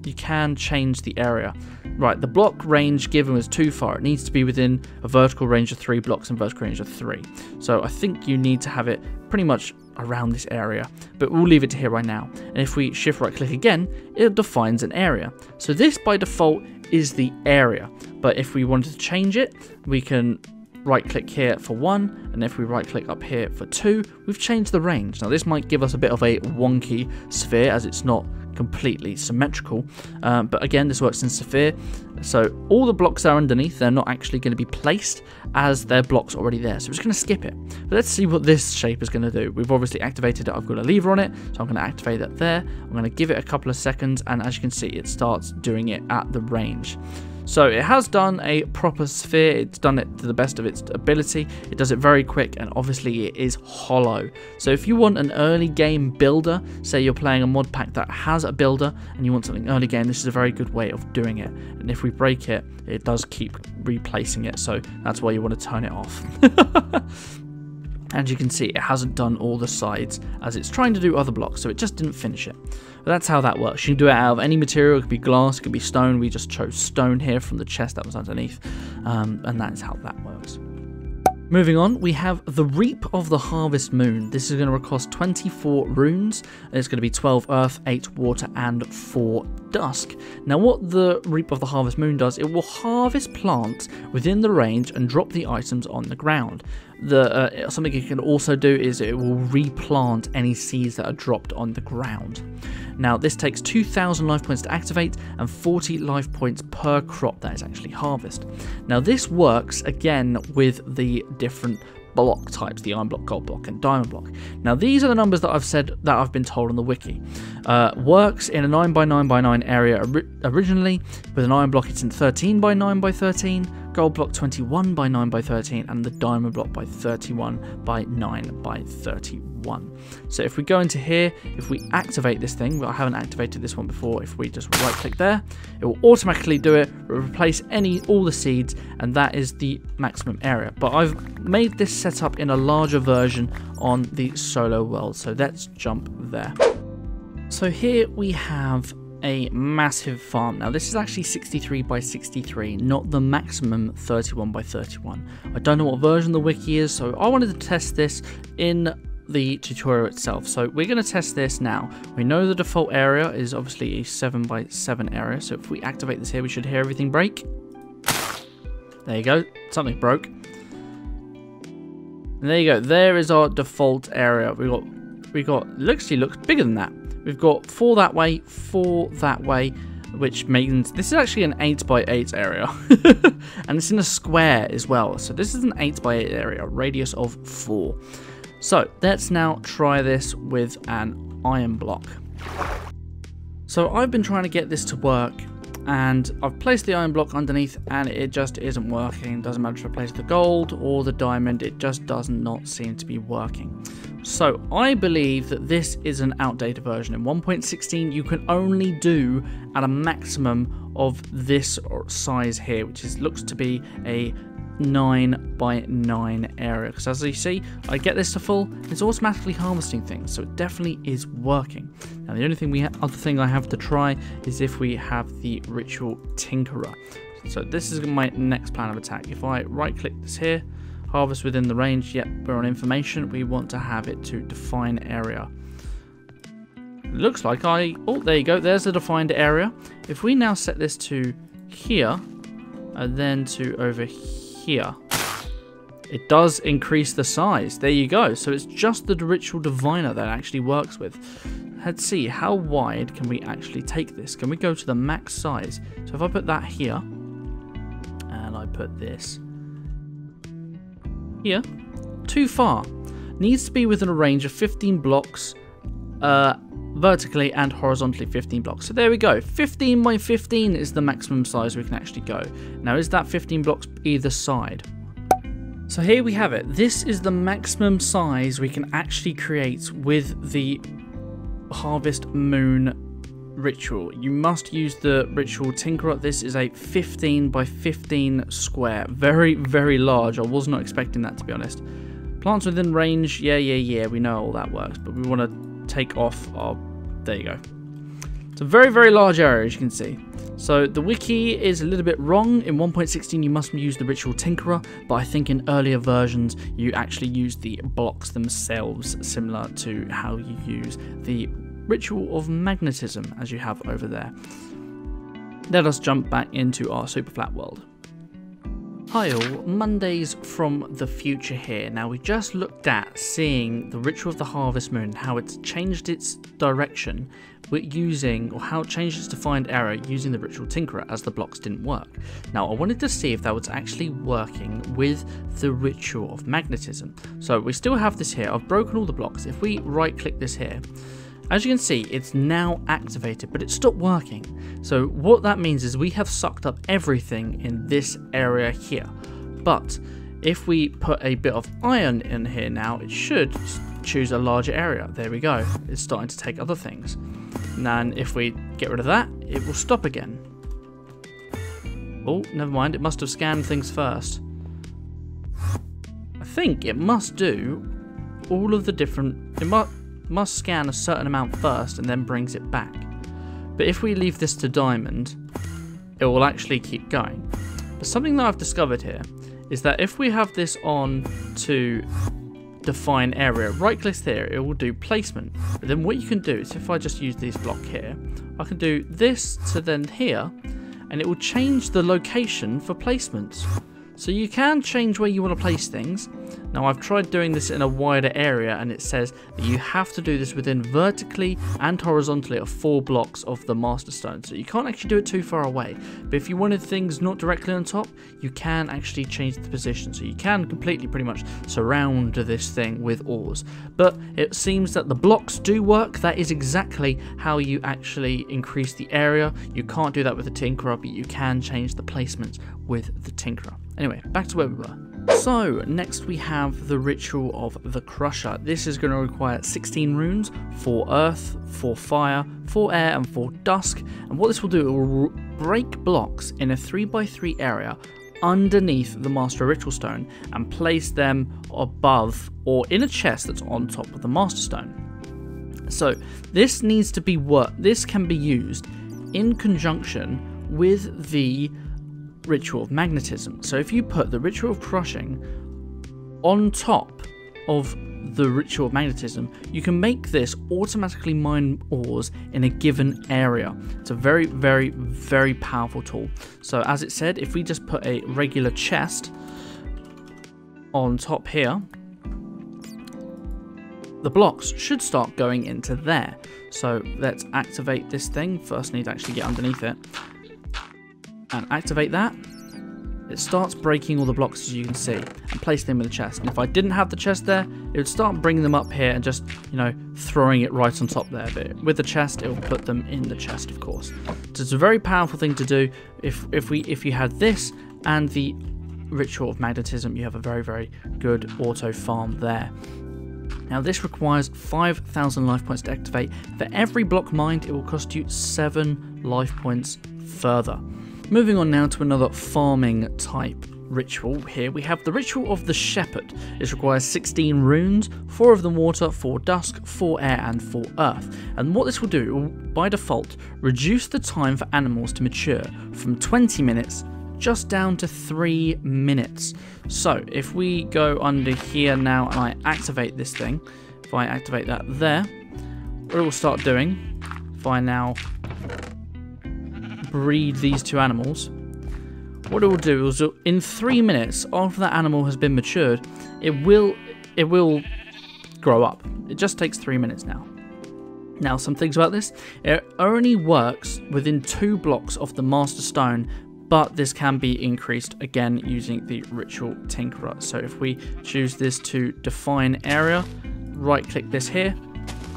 You can change the area. Right, the block range given was too far. It needs to be within a vertical range of 3 blocks and vertical range of 3. So I think you need to have it pretty much around this area, but we'll leave it to here right now. And if we shift right click again, it defines an area. So this by default is the area, but if we wanted to change it, we can right click here for 1, and if we right click up here for 2, we've changed the range. Now this might give us a bit of a wonky sphere as it's not completely symmetrical, but again this works in sphere, so all the blocks that are underneath, they're not actually going to be placed as their blocks already there, so we're just going to skip it. But let's see what this shape is going to do. We've obviously activated it. I've got a lever on it, so I'm going to activate that there. I'm going to give it a couple of seconds, and as you can see it starts doing it at the range. So it has done a proper sphere, it's done it to the best of its ability, it does it very quick, and obviously it is hollow. So if you want an early game builder, say you're playing a mod pack that has a builder and you want something early game, this is a very good way of doing it. And if we break it, it does keep replacing it, so that's why you want to turn it off. As you can see, it hasn't done all the sides as it's trying to do other blocks, so it just didn't finish it. But that's how that works. You can do it out of any material. It could be glass, it could be stone. We just chose stone here from the chest that was underneath, and that is how that works. Moving on, we have the Reap of the Harvest Moon. This is going to cost 24 runes, and it's going to be 12 earth, 8 water, and 4 dusk. Now what the Reap of the Harvest Moon does, it will harvest plants within the range and drop the items on the ground. Something it can also do is it will replant any seeds that are dropped on the ground. Now this takes 2,000 life points to activate and 40 life points per crop that is actually harvested. Now this works again with the different block types, the iron block, gold block, and diamond block. Now these are the numbers that I've been told on the wiki. Works in a 9x9x9 area originally. With an iron block it's in 13x9x13. gold block 21 by 9 by 13, and the diamond block by 31 by 9 by 31. So if we go into here, if we activate this thing, well, I haven't activated this one before, if we just right click there, it will automatically do it, replace all the seeds, and that is the maximum area. But I've made this setup in a larger version on the solo world, so let's jump there. So here we have a massive farm. Now this is actually 63 by 63, not the maximum 31 by 31. I don't know what version the wiki is, so I wanted to test this in the tutorial itself. So we're going to test this now. We know the default area is obviously a 7 by 7 area, so if we activate this here, we should hear everything break. There you go, something broke. And there you go, there is our default area. We got actually looks bigger than that. We've got 4 that way, 4 that way, which means this is actually an 8 by 8 area. And it's in a square as well. So this is an 8 by 8 area, radius of 4. So let's now try this with an iron block. So I've been trying to get this to work, and I've placed the iron block underneath and it just isn't working. Doesn't matter if I place the gold or the diamond, it just does not seem to be working. So I believe that this is an outdated version. In 1.16 you can only do at a maximum of this size here, which looks to be a 9 by 9 area, because as you see, I get this to full, it's automatically harvesting things, so it definitely is working. Now the only thing other thing I have to try is if we have the ritual tinkerer. So this is my next plan of attack. If I right click this here, harvest within the range, yep, we're on information, we want to have it to define area. It looks like oh, there you go, there's the defined area. If we now set this to here, and then to over here, it does increase the size. There you go. So it's just the ritual diviner that actually works with. Let's see, how wide can we actually take this? Can we go to the max size? So if I put that here, and I put this here, too far. Needs to be within a range of 15 blocks vertically and horizontally 15 blocks. So there we go, 15 by 15 is the maximum size we can actually go. Now is that 15 blocks either side? So here we have it. This is the maximum size we can actually create with the Harvest Moon ritual. You must use the ritual tinkerer. This is a 15 by 15 square. Very, very large. I was not expecting that, to be honest. Plants within range, yeah, we know all that works, but we want to take off our, there you go. It's a very, very large area, as you can see. So the wiki is a little bit wrong. In 1.16 you must use the ritual tinkerer, but I think in earlier versions you actually use the blocks themselves, similar to how you use the ritual of magnetism as you have over there. Let us jump back into our super flat world. Hi all, Mondays from the future here. Now we just looked at seeing the Ritual of the Harvest Moon, how it's changed its direction with using, or how it changed its defined area using the Ritual Tinkerer as the blocks didn't work. Now I wanted to see if that was actually working with the Ritual of Magnetism. So we still have this here, I've broken all the blocks. If we right click this here, as you can see, it's now activated, but it stopped working. So what that means is we have sucked up everything in this area here. But if we put a bit of iron in here now, it should choose a larger area. There we go. It's starting to take other things. And then if we get rid of that, it will stop again. Oh, never mind. It must have scanned things first. I think it must do all of the different... It must scan a certain amount first and then brings it back. But if we leave this to diamond, it will actually keep going. But something that I've discovered here is that if we have this on to define area, right click here, it will do placement. But then what you can do is, if I just use this block here, I can do this to then here, and it will change the location for placements. So you can change where you want to place things. Now I've tried doing this in a wider area, and it says that you have to do this within vertically and horizontally of 4 blocks of the master stone. So you can't actually do it too far away. But if you wanted things not directly on top, you can actually change the position. So you can completely pretty much surround this thing with ores. But it seems that the blocks do work. That is exactly how you actually increase the area. You can't do that with the tinkerer, but you can change the placements with the tinkerer. Anyway, back to where we were. So, next we have the Ritual of the Crusher. This is going to require 16 runes, 4 earth, 4 fire, 4 air and 4 dusk. And what this will do, it will break blocks in a 3x3 area underneath the Master Ritual Stone and place them above or in a chest that's on top of the Master Stone. So, this can be used in conjunction with the Ritual of Magnetism. So if you put the Ritual of Crushing on top of the Ritual of Magnetism, you can make this automatically mine ores in a given area. It's a very, very, very powerful tool. So as it said, if we just put a regular chest on top here, the blocks should start going into there. So let's activate this thing. First, I need to actually get underneath it. And activate that, it starts breaking all the blocks, as you can see, and place them in the chest. And if I didn't have the chest there, it would start bringing them up here and just, you know, throwing it right on top there. But with the chest, it will put them in the chest, of course. So it's a very powerful thing to do. If you had this and the Ritual of Magnetism, you have a very, very good auto farm there. Now this requires 5,000 life points to activate. For every block mined, it will cost you 7 life points further. Moving on now to another farming type ritual. Here we have the Ritual of the Shepherd. This requires 16 runes, 4 of them water, 4 dusk, 4 air and 4 earth. And what this will do, it will by default reduce the time for animals to mature from 20 minutes just down to 3 minutes. So if we go under here now and I activate this thing, if I activate that there, what it will start doing, if I now breed these 2 animals, what it will do is in 3 minutes after that animal has been matured, it will grow up. It just takes 3 minutes now. Now some things about this, it only works within 2 blocks of the Master Stone, but this can be increased again using the Ritual Tinkerer. So if we choose this to define area, right click this here,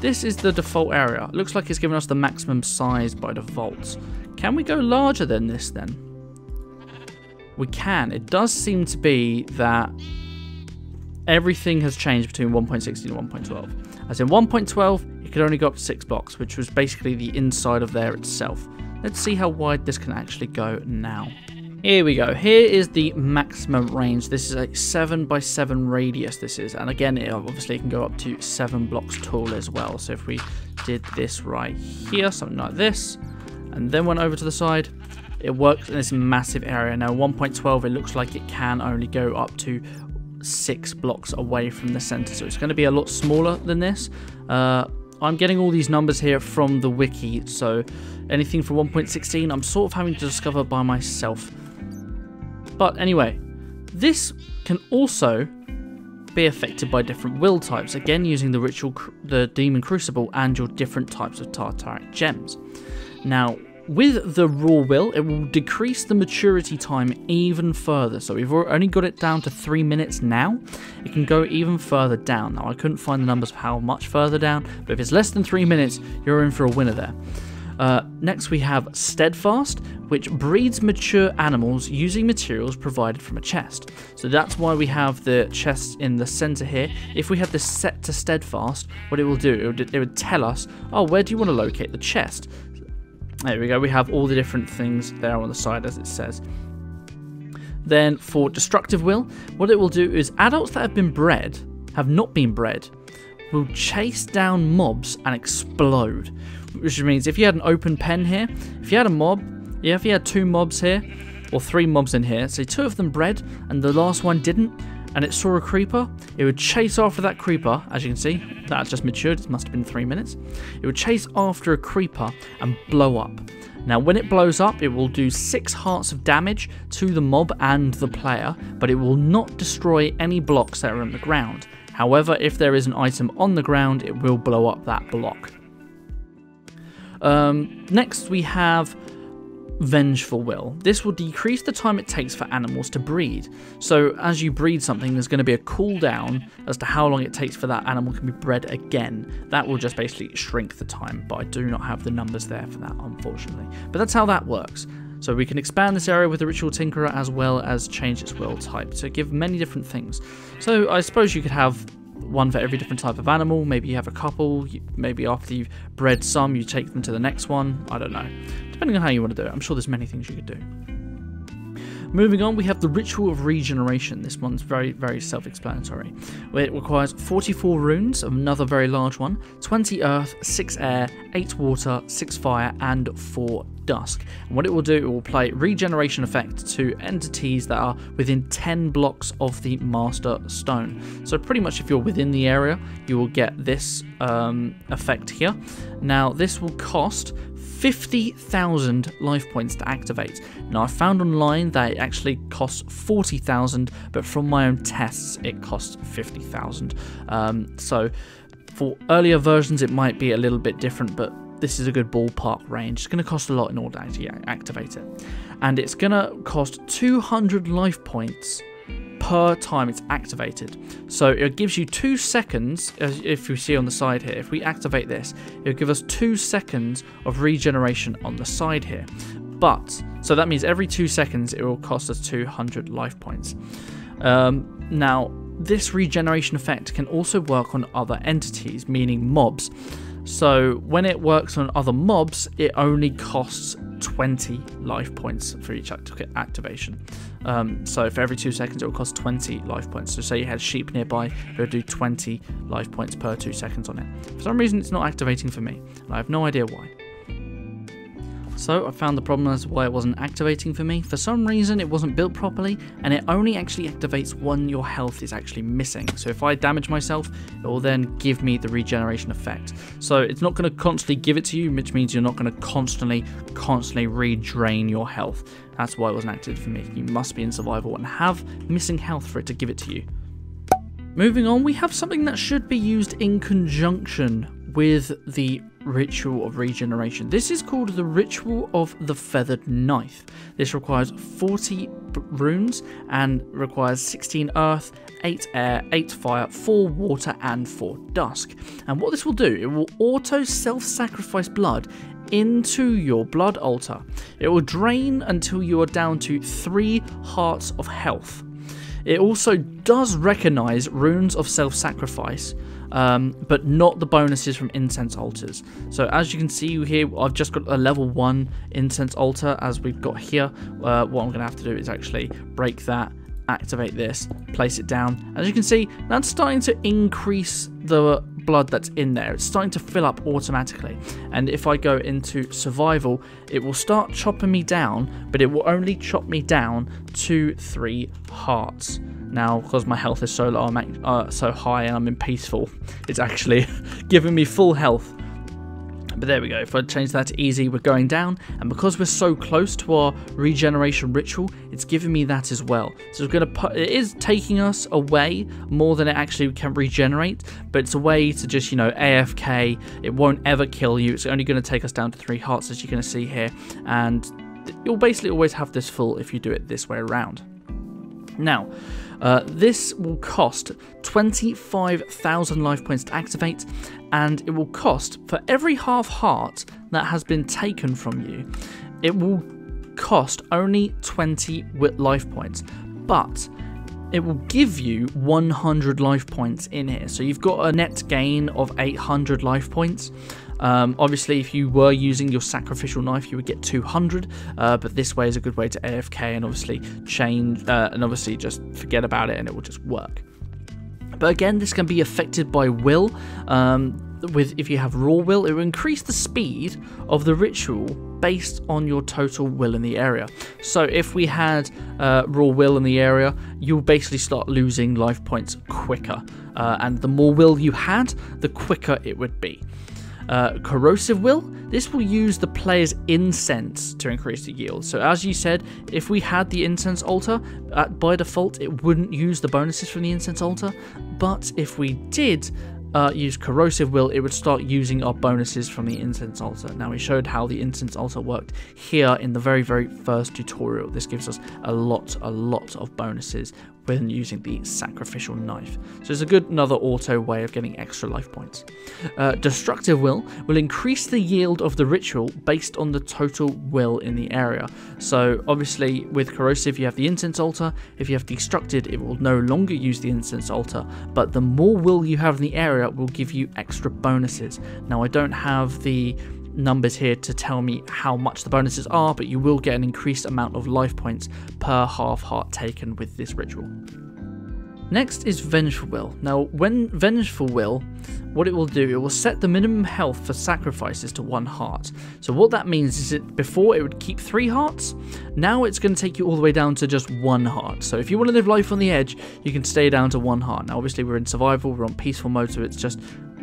this is the default area. It looks like it's giving us the maximum size by default. Can we go larger than this then? We can. It does seem to be that everything has changed between 1.16 and 1.12. As in 1.12, it could only go up to 6 blocks, which was basically the inside of there itself. Let's see how wide this can actually go now. Here we go. Here is the maximum range. This is a 7x7 radius, this is. And again, it obviously can go up to 7 blocks tall as well. So if we did this right here, something like this, and then went over to the side, it works in this massive area. Now 1.12, it looks like it can only go up to 6 blocks away from the center, so it's going to be a lot smaller than this. I'm getting all these numbers here from the wiki, so anything from 1.16 I'm sort of having to discover by myself. But anyway, this can also be affected by different will types, again using the Demon Crucible and your different types of Tartaric gems. Now with the raw will, it will decrease the maturity time even further. So we've only got it down to 3 minutes now. It can go even further down. Now I couldn't find the numbers of how much further down, but if it's less than 3 minutes, you're in for a winner there. Next we have Steadfast, which breeds mature animals using materials provided from a chest. So that's why we have the chest in the center here. If we had this set to Steadfast, what it will do, it would tell us, oh, where do you want to locate the chest? There we go, we have all the different things there on the side as it says. Then for Destructive Will, what it will do is adults that have not been bred, will chase down mobs and explode. Which means if you had an open pen here, if you had a mob, if you had 2 mobs here, or 3 mobs in here, say 2 of them bred and the last one didn't, and it saw a creeper, it would chase after that creeper. As you can see, that had just matured, it must have been 3 minutes. It would chase after a creeper and blow up. Now when it blows up, it will do 6 hearts of damage to the mob and the player, but it will not destroy any blocks that are on the ground. However, if there is an item on the ground, it will blow up that block. Next we have Vengeful Will. This will decrease the time it takes for animals to breed. So as you breed something, there's going to be a cooldown as to how long it takes for that animal to be bred again. That will just basically shrink the time, but I do not have the numbers there for that, unfortunately. But that's how that works. So we can expand this area with the Ritual Tinkerer as well as change its will type to give many different things. So I suppose you could have one for every different type of animal. Maybe you have a couple. Maybe after you've bred some, you take them to the next one. I don't know. Depending on how you want to do it. I'm sure there's many things you could do. Moving on, we have the Ritual of Regeneration. This one's very, very self-explanatory. It requires 44 runes, another very large one, 20 earth, 6 air, 8 water, 6 fire, and 4 dusk. And what it will do, it will apply regeneration effect to entities that are within 10 blocks of the Master Stone. So pretty much if you're within the area, you will get this effect here. Now, this will cost 50,000 life points to activate. Now, I found online that it actually costs 40,000, but from my own tests, it costs 50,000. So for earlier versions, it might be a little bit different, but this is a good ballpark range. It's going to cost a lot in order to actually activate it. And it's going to cost 200 life points per time it's activated. So it gives you 2 seconds, as if you see on the side here. If we activate this, it'll give us 2 seconds of regeneration on the side here. But, so that means every 2 seconds it will cost us 200 life points. Now, this regeneration effect can also work on other entities, meaning mobs. So when it works on other mobs, it only costs 20 life points for each activation. So for every 2 seconds, it will cost 20 life points. So say you had sheep nearby, it would do 20 life points per 2 seconds on it. For some reason, it's not activating for me, and I have no idea why. So I found the problem as to why it wasn't activating for me. For some reason, it wasn't built properly, and it only actually activates when your health is actually missing. So if I damage myself, it will then give me the regeneration effect. So it's not going to constantly give it to you, which means you're not going to constantly re-drain your health. That's why it wasn't activated for me. You must be in survival and have missing health for it to give it to you. Moving on, we have something that should be used in conjunction with the Ritual of Regeneration. This is called the Ritual of the Feathered Knife. This requires 40 runes and requires 16 earth, 8 air, 8 fire, 4 water, and 4 dusk. And what this will do, it will auto self-sacrifice blood into your blood altar. It will drain until you are down to 3 hearts of health. It also does recognize runes of self-sacrifice, but not the bonuses from incense altars. So as you can see here, I've just got a level 1 incense altar as we've got here. What I'm going to have to do is actually break that, activate this, place it down. As you can see, that's starting to increase the blood that's in there. It's starting to fill up automatically. And if I go into survival, it will start chopping me down, but it will only chop me down to 3 hearts. Now, because my health is so low, I'm so high and I'm in peaceful, it's actually giving me full health. But there we go. If I change that to easy, we're going down. And because we're so close to our regeneration ritual, it's giving me that as well. So it's going to it is taking us away more than it actually can regenerate. But it's a way to just, you know, AFK. It won't ever kill you. It's only going to take us down to 3 hearts, as you're going to see here. And you'll basically always have this full if you do it this way around. Now, this will cost 25,000 life points to activate, and it will cost, for every half heart that has been taken from you, it will cost only 20 life points, but it will give you 100 life points in here. So you've got a net gain of 800 life points. Obviously, if you were using your sacrificial knife, you would get 200, but this way is a good way to AFK and obviously change, and obviously just forget about it and it will just work. But again, this can be affected by will. If you have raw will, it will increase the speed of the ritual based on your total will in the area. So if we had raw will in the area, you'll basically start losing life points quicker, and the more will you had, the quicker it would be. Corrosive will, this will use the player's incense to increase the yield. So as you said, if we had the incense altar, by default it wouldn't use the bonuses from the incense altar, but if we did use corrosive will, it would start using our bonuses from the incense altar. Now, we showed how the incense altar worked here in the very first tutorial. This gives us a lot of bonuses when using the sacrificial knife. So it's a good another auto way of getting extra life points. Destructive will increase the yield of the ritual based on the total will in the area. So obviously with corrosive you have the incense altar. If you have destructed, it will no longer use the incense altar, but the more will you have in the area will give you extra bonuses. Now I don't have the numbers here to tell me how much the bonuses are, but you will get an increased amount of life points per half heart taken with this ritual. Next is Vengeful Will. Now when Vengeful Will, what it will do, it will set the minimum health for sacrifices to 1 heart. So what that means is that before it would keep 3 hearts, now it's going to take you all the way down to just 1 heart. So if you want to live life on the edge, you can stay down to 1 heart. Now obviously we're in survival, we're on peaceful mode, so it's just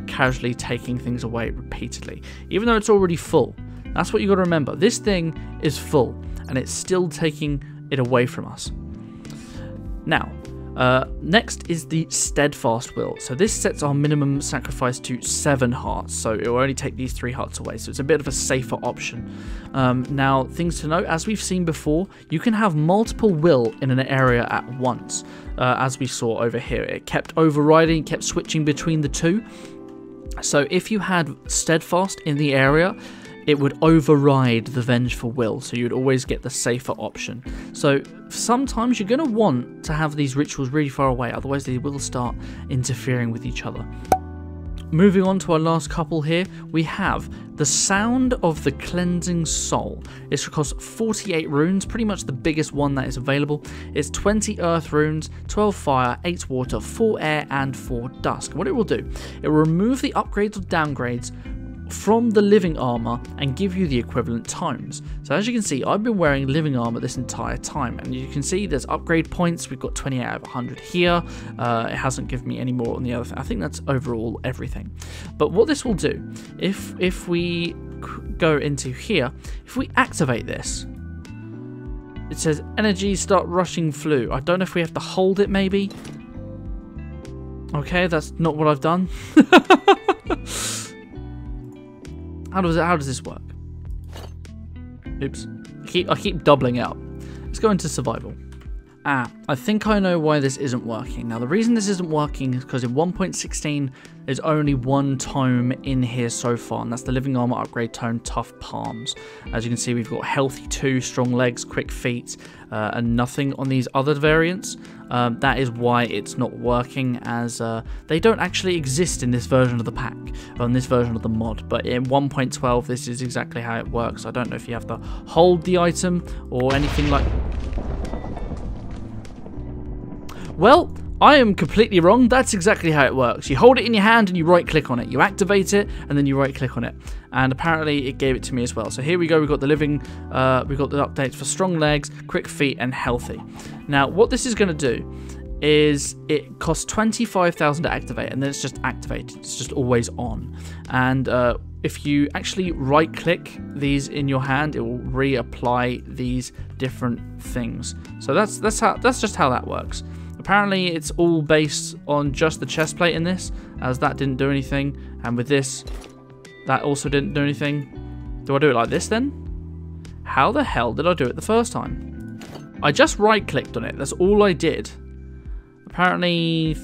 casually taking things away repeatedly, even though it's already full. That's what you got to remember. This thing is full and it's still taking it away from us. Now next is the Steadfast Will. So this sets our minimum sacrifice to 7 hearts, so it will only take these 3 hearts away, so it's a bit of a safer option. Now things to note, as we've seen before, you can have multiple will in an area at once. As we saw over here, it kept overriding, kept switching between the two. So if you had Steadfast in the area, it would override the Vengeful Will, so you'd always get the safer option. So sometimes you're going to want to have these rituals really far away, otherwise they will start interfering with each other. Moving on to our last couple here, we have the Sound of the Cleansing Soul. It's costs 48 runes, pretty much the biggest one that is available. It's 20 earth runes, 12 fire, 8 water, 4 air, and 4 dusk. What it will do, it will remove the upgrades or downgrades from the living armor and give you the equivalent times. So as you can see, I've been wearing living armor this entire time, and you can see there's upgrade points. We've got 28 out of 100 here. It hasn't given me any more on the other thing. I think that's overall everything. But what this will do, if we go into here, if we activate this, it says energy start rushing flu. I don't know if we have to hold it maybe. Okay, that's not what I've done. How does this work? Oops. I keep doubling out. Let's go into survival. I think I know why this isn't working. Now the reason this isn't working is because in 1.16 there's only 1 tome in here so far, and that's the Living Armor Upgrade Tome Tough Palms. As you can see, we've got Healthy 2, Strong Legs, Quick Feet, and nothing on these other variants. That is why it's not working, as they don't actually exist in this version of the pack, or in this version of the mod. But in 1.12 this is exactly how it works. I don't know if you have to hold the item or anything like... Well, I am completely wrong. That's exactly how it works. You hold it in your hand and you right click on it. You activate it and then you right click on it. And apparently it gave it to me as well. So here we go. We've got the we've got the updates for Strong Legs, Quick Feet, and Healthy. Now what this is going to do is it costs 25,000 to activate, and then it's just activated. It's just always on. And if you actually right click these in your hand, it will reapply these different things. So that's just how that works. Apparently it's all based on just the chest plate in this, as that didn't do anything, and with this, that also didn't do anything. Do I do it like this then? How the hell did I do it the first time? I just right clicked on it, that's all I did. Apparently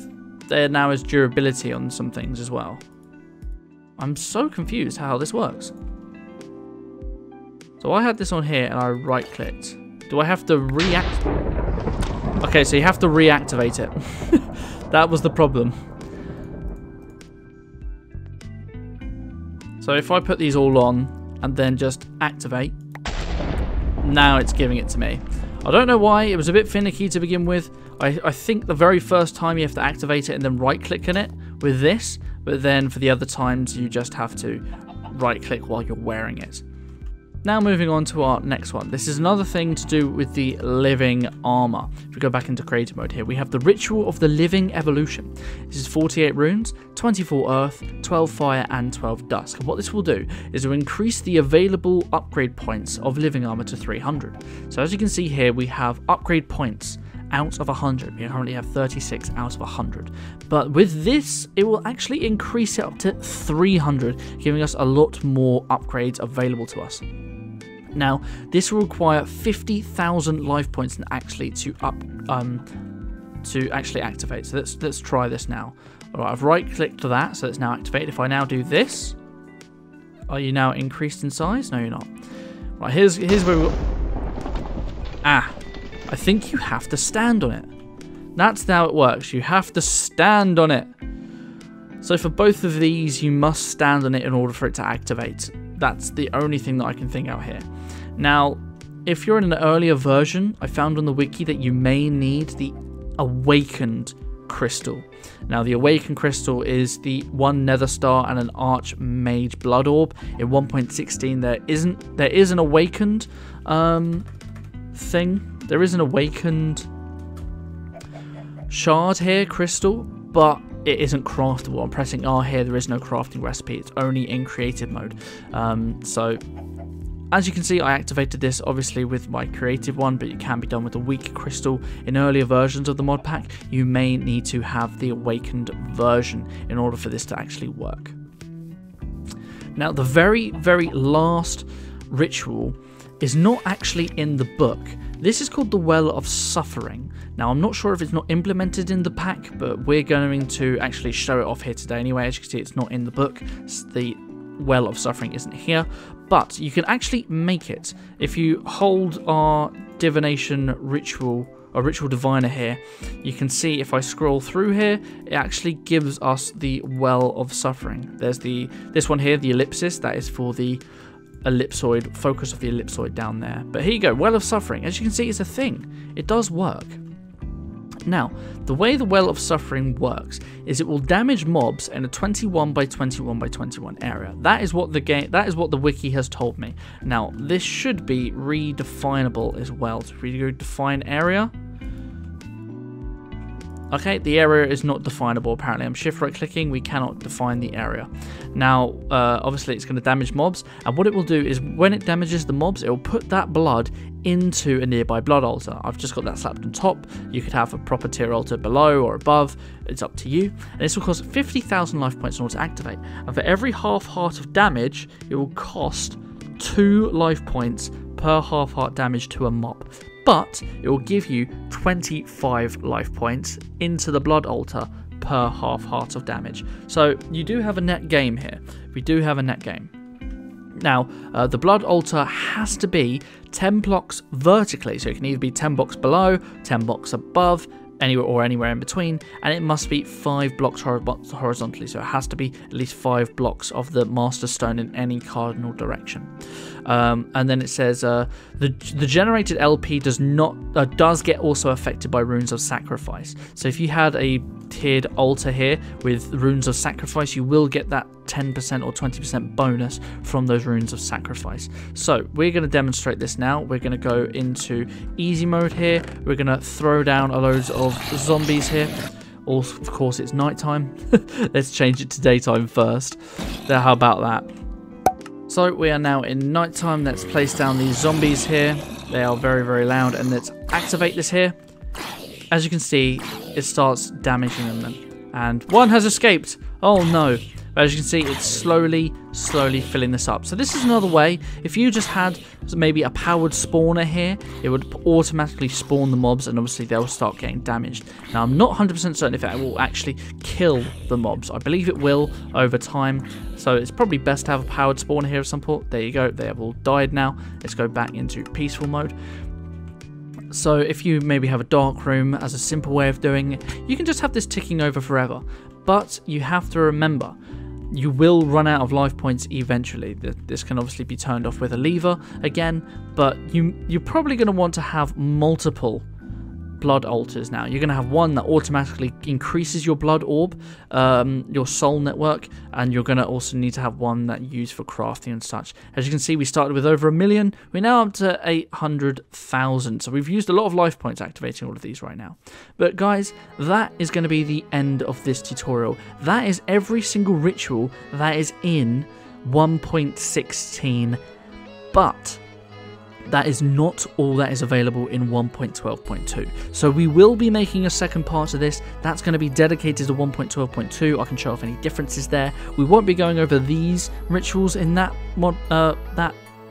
there now is durability on some things as well. I'm so confused how this works. So I had this on here and I right clicked. Do I have to react? Okay, so you have to reactivate it. That was the problem. So if I put these all on and then just activate, now it's giving it to me. I don't know why, it was a bit finicky to begin with. I think the very first time you have to activate it and then right click on it with this, but then for the other times you just have to right click while you're wearing it. Now moving on to our next one. This is another thing to do with the living armor. If we go back into creative mode here, we have the Ritual of the Living Evolution. This is 48 runes, 24 earth, 12 fire, and 12 dusk. And what this will do is to increase the available upgrade points of living armor to 300. So as you can see here, we have upgrade points out of 100. We currently have 36 out of 100. But with this, it will actually increase it up to 300, giving us a lot more upgrades available to us. Now, this will require 50,000 life points actually to to actually activate. So let's try this now. All right, I've right-clicked that, so it's now activated. If I now do this, are you now increased in size? No, you're not. Right, here's where we... I think you have to stand on it. That's how it works. You have to stand on it. So for both of these, you must stand on it in order for it to activate. That's the only thing that I can think out here. Now, if you're in an earlier version, I found on the wiki that you may need the Awakened Crystal. Now, the Awakened Crystal is the 1 Nether Star and an Archmage Blood Orb. In 1.16, there is an Awakened thing. There is an Awakened shard here, crystal, but it isn't craftable. I'm pressing R here. There is no crafting recipe. It's only in creative mode. So as you can see, I activated this obviously with my creative one, but it can be done with a weak crystal. In earlier versions of the mod pack, you may need to have the Awakened version in order for this to actually work. Now, the very, very last ritual is not actually in the book. This is called the Well of Suffering. Now, I'm not sure if it's not implemented in the pack, but we're going to actually show it off here today anyway. As you can see, it's not in the book. The Well of Suffering isn't here, but you can actually make it. If you hold our divination ritual, or ritual diviner here, you can see if I scroll through here, it actually gives us the Well of Suffering. There's this one here, the ellipsis, that is for the ellipsoid, focus of the ellipsoid down there. But here you go, Well of Suffering. As you can see, it's a thing. It does work. Now, the way the Well of Suffering works is it will damage mobs in a 21 by 21 by 21 area. That is what the wiki has told me. Now, this should be redefinable as well. So if we go define area. Okay, the area is not definable apparently. I'm shift right clicking, we cannot define the area. Now, obviously it's going to damage mobs, and what it will do is when it damages the mobs, it will put that blood into a nearby blood altar. I've just got that slapped on top. You could have a proper tier altar below or above, it's up to you. And this will cost 50,000 life points in order to activate. And for every half heart of damage, it will cost 2 life points per half heart damage to a mob. But it will give you 25 life points into the blood altar per half heart of damage. So you do have a net game here. We do have a net game. Now, the blood altar has to be 10 blocks vertically. So it can either be 10 blocks below, 10 blocks above, anywhere in between, and it must be 5 blocks horizontally. So it has to be at least 5 blocks of the Master Stone in any cardinal direction. And then it says the generated LP does get also affected by runes of sacrifice. So if you had a tiered altar here with runes of sacrifice, you will get that 10% or 20% bonus from those runes of sacrifice. So we're going to demonstrate this now. We're going to go into easy mode here. We're going to throw down a loads of zombies here. Also, of course, it's nighttime. Let's change it to daytime first. There, how about that? So we are now in nighttime. Let's place down these zombies here. They are very, very loud. And let's activate this here. As you can see, it starts damaging them. And one has escaped. Oh no. But as you can see, it's slowly filling this up. So this is another way. If you just had maybe a powered spawner here, it would automatically spawn the mobs, and obviously they'll start getting damaged. Now, I'm not 100% certain if it will actually kill the mobs. I believe it will over time. So it's probably best to have a powered spawner here of some sort. There you go. They have all died now. Let's go back into peaceful mode. So if you maybe have a dark room as a simple way of doing it, you can just have this ticking over forever. But you have to remember, you will run out of life points eventually. This can obviously be turned off with a lever again, but you're probably going to want to have multiple blood altars now. You're going to have one that automatically increases your blood orb, your soul network, and you're going to also need to have one that you use for crafting and such. As you can see, we started with over 1 million. We're now up to 800,000. So we've used a lot of life points activating all of these right now. But guys, that is going to be the end of this tutorial. That is every single ritual that is in 1.16, but that is not all that is available in 1.12.2. So we will be making a second part of this. That's going to be dedicated to 1.12.2. I can show off any differences there. We won't be going over these rituals in that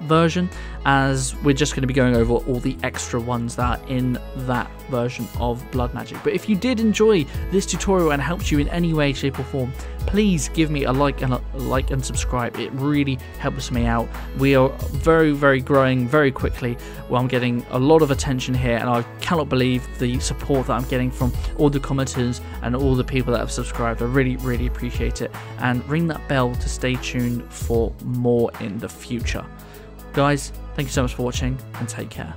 version, as we're just going to be going over all the extra ones that are in that version of Blood Magic. But if you did enjoy this tutorial and helped you in any way, shape or form, please give me a like and subscribe. It really helps me out. We are very growing very quickly. Well, I'm getting a lot of attention here, and I cannot believe the support that I'm getting from all the commenters and all the people that have subscribed. I really appreciate it, and ring that bell to stay tuned for more in the future. Guys, thank you so much for watching, and take care.